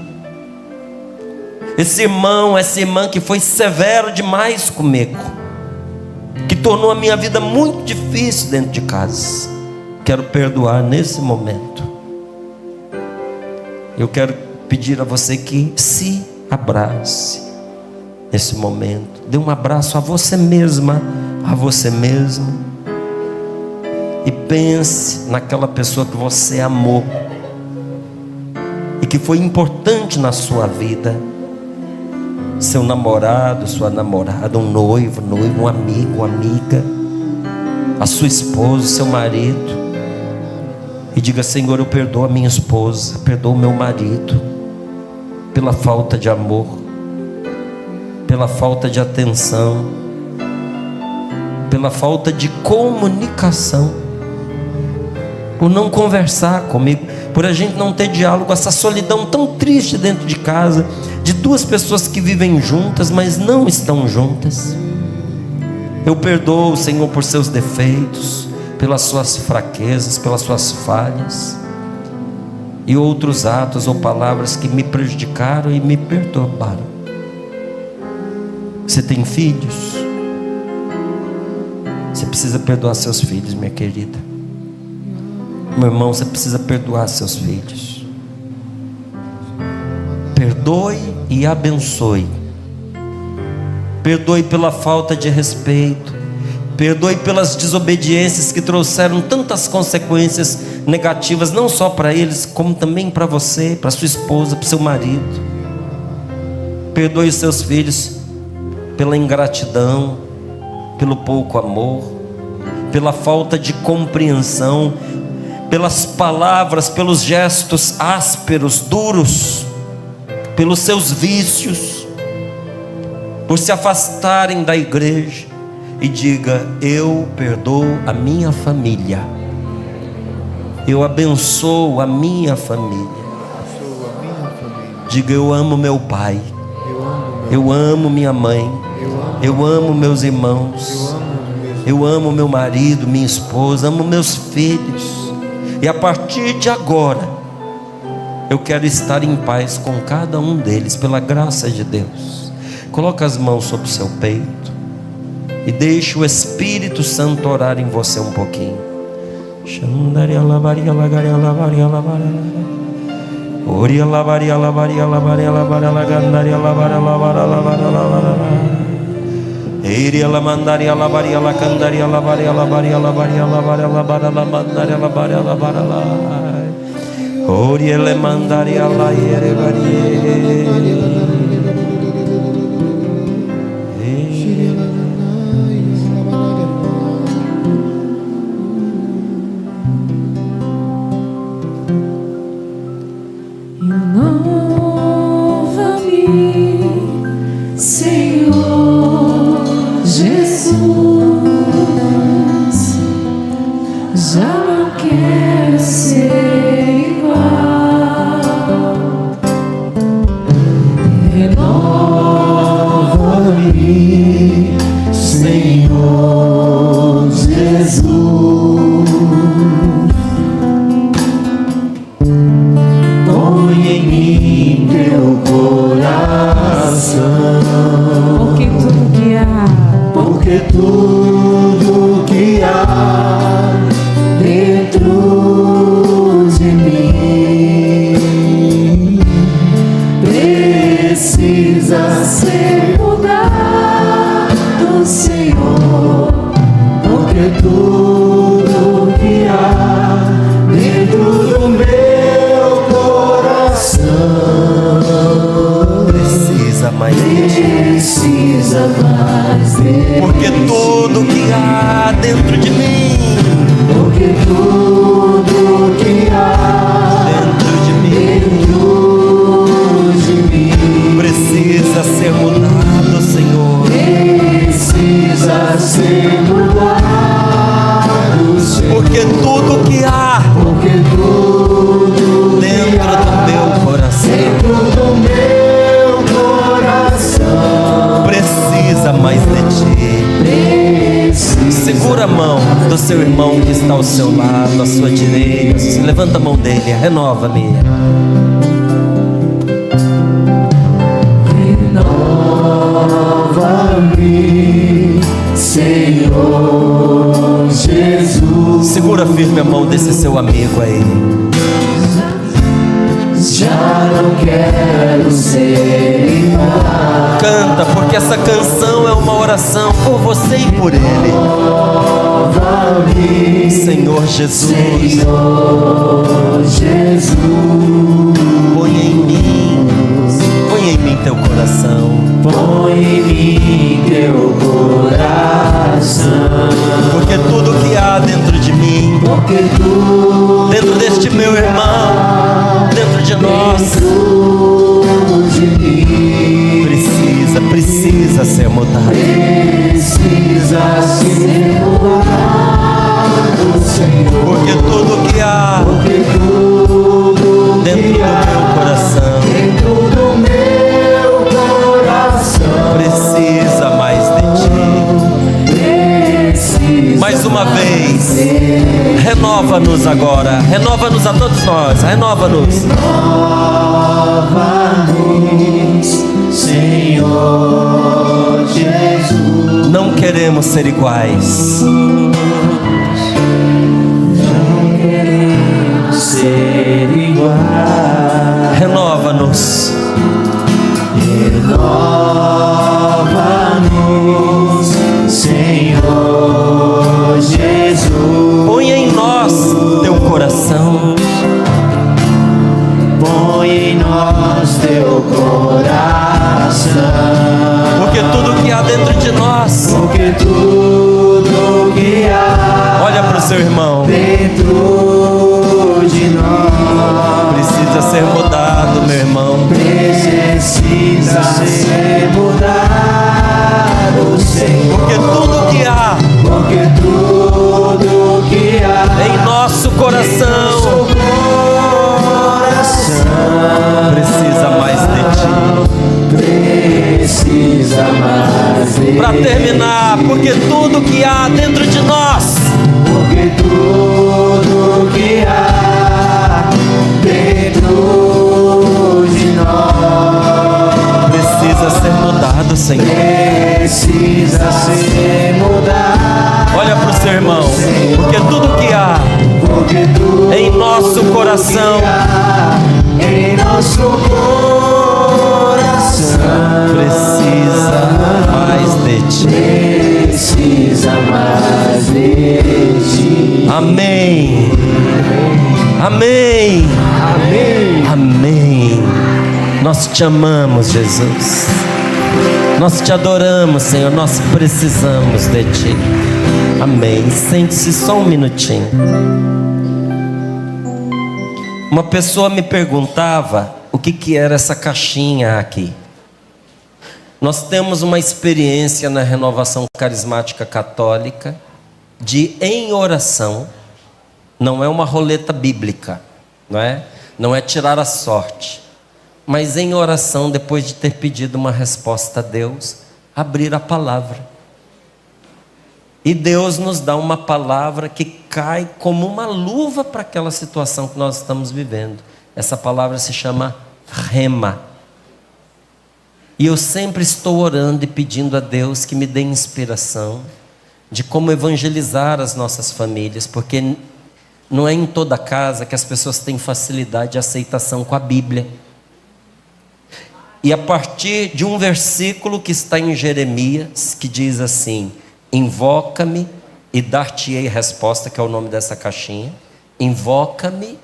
Esse irmão, essa irmã que foi severo demais comigo, que tornou a minha vida muito difícil dentro de casa, quero perdoar nesse momento. Eu quero pedir a você que se abrace nesse momento. Dê um abraço a você mesma, a você mesmo, e pense naquela pessoa que você amou e que foi importante na sua vida. Seu namorado, sua namorada, um noivo, um amigo, uma amiga, a sua esposa, seu marido. E diga: Senhor, eu perdoo a minha esposa, perdoo o meu marido pela falta de amor, pela falta de atenção, pela falta de comunicação, por não conversar comigo, por a gente não ter diálogo, essa solidão tão triste dentro de casa, de duas pessoas que vivem juntas, mas não estão juntas. Eu perdoo, Senhor, por seus defeitos, pelas suas fraquezas, pelas suas falhas e outros atos ou palavras que me prejudicaram e me perturbaram. Você tem filhos? Você precisa perdoar seus filhos, minha querida. Meu irmão, você precisa perdoar seus filhos. Perdoe e abençoe. Perdoe pela falta de respeito. Perdoe pelas desobediências que trouxeram tantas consequências negativas, não só para eles, como também para você, para sua esposa, para seu marido. Perdoe os seus filhos pela ingratidão, pelo pouco amor, pela falta de compreensão, pelas palavras, pelos gestos ásperos, duros, pelos seus vícios, por se afastarem da igreja. E diga: eu perdoo a minha família, eu abençoo a minha família. Diga: eu amo meu pai, eu amo minha mãe, eu amo meus irmãos, eu amo meu marido, minha esposa, amo meus filhos. E a partir de agora, eu quero estar em paz com cada um deles, pela graça de Deus. Coloque as mãos sobre o seu peito e deixe o Espírito Santo orar em você um pouquinho. Senhor Jesus, já não quero ser igual. Renova-me, Senhor Jesus. Põe em mim teu coração. Porque tudo que há dentro de mim precisa ser mudado, Senhor. Porque tudo que há dentro do meu coração Precisa mais de ti. Precisa mais de ti. Porque tudo que há dentro de mim, porque tudo que há dentro de mim, precisa ser mudado, Senhor. precisa ser mudado, Senhor. Porque tudo que há Porque tudo dentro do meu coração dentro do meu coração precisa mais de ti. Segura a mão do seu irmão que está ao seu lado, à sua direita. Levanta a mão dele, renova-me. Renova-me, Senhor Jesus. Segura firme a mão desse seu amigo aí. Já não quero ser igual. Canta, porque essa canção é uma oração por você e por ele. Renova-me, Senhor Jesus, Senhor Jesus. põe em mim teu coração. Põe em mim teu coração. Porque tudo que há dentro de mim, Porque tudo dentro deste meu irmão, dentro de nós, de mim precisa ser mudado. precisa ser mudado, Senhor. Porque tudo que há Porque tudo dentro do meu coração dentro do meu coração precisa mais de ti. precisa. Mais uma vez, renova-nos agora, renova-nos a todos nós, renova-nos. Renova-nos, Senhor Jesus. Não queremos ser iguais. Não queremos ser igual. Renova-nos. Renova-nos, Senhor Jesus. Põe em nós teu coração. Põe em nós teu coração. seu irmão. Dentro de nós Precisa ser mudado, meu irmão. precisa ser mudado, Senhor. Porque tudo que há Porque tudo que há em nosso coração precisa mais de precisa mais de ti. Para terminar, porque tudo que há dentro de nós Porque tudo que há dentro de nós precisa ser mudado, Senhor. precisa ser mudado. Olha para o seu irmão, porque tudo que há Porque tudo em nosso coração que há em nosso coração precisa mais de ti. precisa mais de ti. Amém. Amém. Amém. Amém. Nós te amamos, Jesus. Nós te adoramos, Senhor. Nós precisamos de ti. Amém. Sente-se só um minutinho. Uma pessoa me perguntava o que era essa caixinha aqui. Nós temos uma experiência na Renovação Carismática Católica de em oração. Não é uma roleta bíblica, não é? Não é tirar a sorte. Mas em oração, depois de ter pedido uma resposta a Deus, abrir a palavra. E Deus nos dá uma palavra que cai como uma luva para aquela situação que nós estamos vivendo. Essa palavra se chama rema. E eu sempre estou orando e pedindo a Deus que me dê inspiração de como evangelizar as nossas famílias, porque não é em toda casa que as pessoas têm facilidade de aceitação com a Bíblia. E a partir de um versículo que está em Jeremias, que diz assim: invoca-me e dar-te-ei resposta, que é o nome dessa caixinha. Invoca-me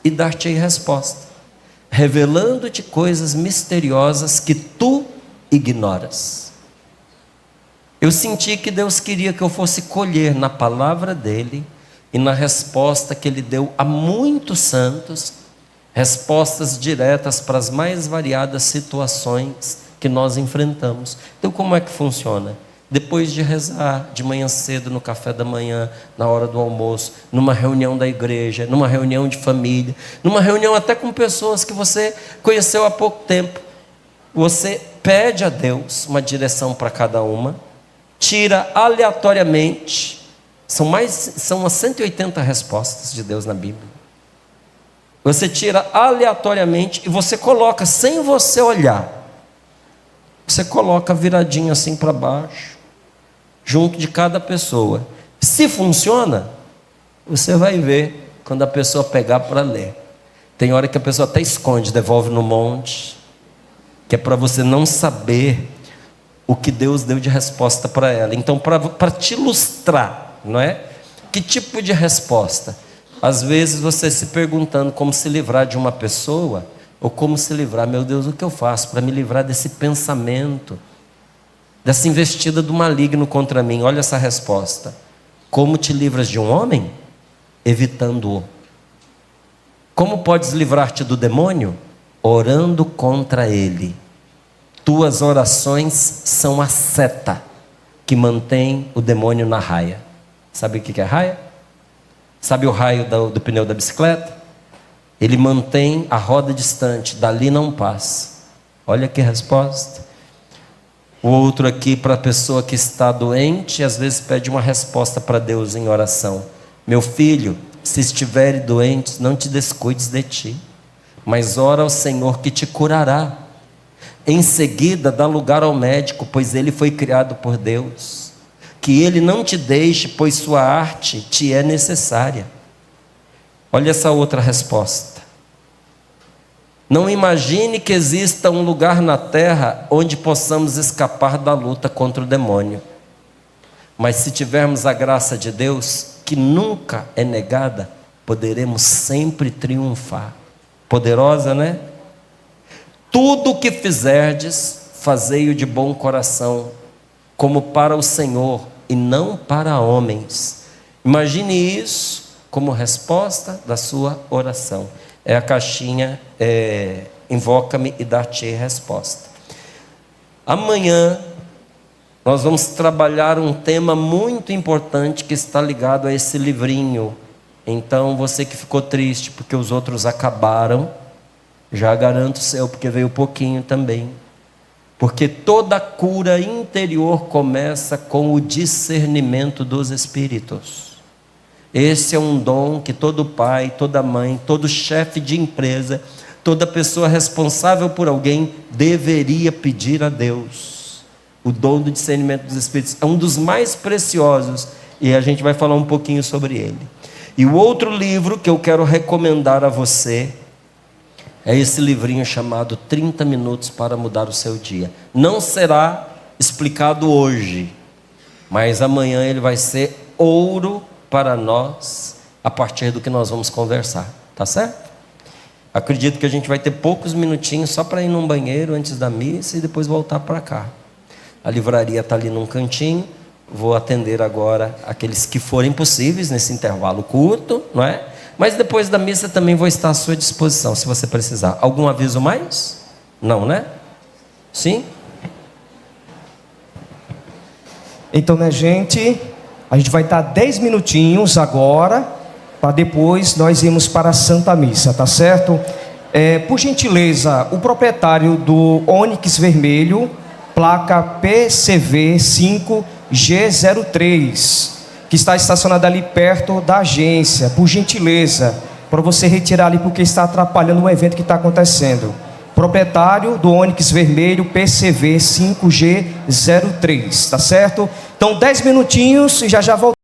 e dar-te-ei resposta, revelando-te coisas misteriosas que tu ignoras. Eu senti que Deus queria que eu fosse colher na palavra dele e na resposta que ele deu a muitos santos, respostas diretas para as mais variadas situações que nós enfrentamos. Então, como é que funciona? Depois de rezar de manhã cedo, no café da manhã, na hora do almoço, numa reunião da igreja, numa reunião de família, numa reunião até com pessoas que você conheceu há pouco tempo, você pede a Deus uma direção para cada uma, tira aleatoriamente, são umas 180 respostas de Deus na Bíblia. Você tira aleatoriamente e você coloca, sem você olhar, você coloca viradinho assim para baixo, junto de cada pessoa. Se funciona, você vai ver quando a pessoa pegar para ler. Tem hora que a pessoa até esconde, devolve no monte, que é para você não saber o que Deus deu de resposta para ela. Então, para te ilustrar, não é? Que tipo de resposta? Às vezes você se perguntando como se livrar de uma pessoa, ou como se livrar, meu Deus, o que eu faço para me livrar desse pensamento, dessa investida do maligno contra mim? Olha essa resposta: como te livras de um homem? Evitando-o. Como podes livrar-te do demônio? Orando contra ele. Tuas orações são a seta que mantém o demônio na raia. Sabe o que é raia? Sabe o raio do pneu da bicicleta? Ele mantém a roda distante, dali não passa. Olha que resposta. O outro aqui, para a pessoa que está doente, às vezes pede uma resposta para Deus em oração: meu filho, se estiveres doente, não te descuides de ti, mas ora ao Senhor que te curará. Em seguida, dá lugar ao médico, pois ele foi criado por Deus. Que ele não te deixe, pois sua arte te é necessária. Olha essa outra resposta: não imagine que exista um lugar na terra onde possamos escapar da luta contra o demônio. Mas se tivermos a graça de Deus, que nunca é negada, poderemos sempre triunfar. Poderosa, né? Tudo o que fizerdes, fazei-o de bom coração, como para o Senhor e não para homens, Imagine isso como resposta da sua oração. É a caixinha invoca-me e dar-te resposta. Amanhã nós vamos trabalhar um tema muito importante que está ligado a esse livrinho. Então você que ficou triste porque os outros acabaram, já garanto o seu, porque veio pouquinho também. Porque toda cura interior começa com o discernimento dos espíritos. Esse é um dom que todo pai, toda mãe, todo chefe de empresa, toda pessoa responsável por alguém deveria pedir a Deus. O dom do discernimento dos espíritos é um dos mais preciosos e a gente vai falar um pouquinho sobre ele. E o outro livro que eu quero recomendar a você é esse livrinho chamado 30 Minutos para Mudar o Seu Dia. Não será explicado hoje, mas amanhã ele vai ser ouro para nós, a partir do que nós vamos conversar, tá certo? Acredito que a gente vai ter poucos minutinhos só para ir num banheiro antes da missa e depois voltar para cá. A livraria está ali num cantinho. Vou atender agora aqueles que forem possíveis nesse intervalo curto, não é? Mas depois da missa também vou estar à sua disposição, se você precisar. Algum aviso mais? Não, né? Sim? Então, né, gente, a gente vai estar 10 minutinhos agora, para depois nós irmos para a Santa Missa, tá certo? Por gentileza, o proprietário do Onix vermelho, placa PCV 5G03, que está estacionado ali perto da agência, por gentileza, para você retirar ali, porque está atrapalhando o evento que está acontecendo. Proprietário do Onix vermelho PCV 5G03, tá certo? Então 10 minutinhos e já voltamos.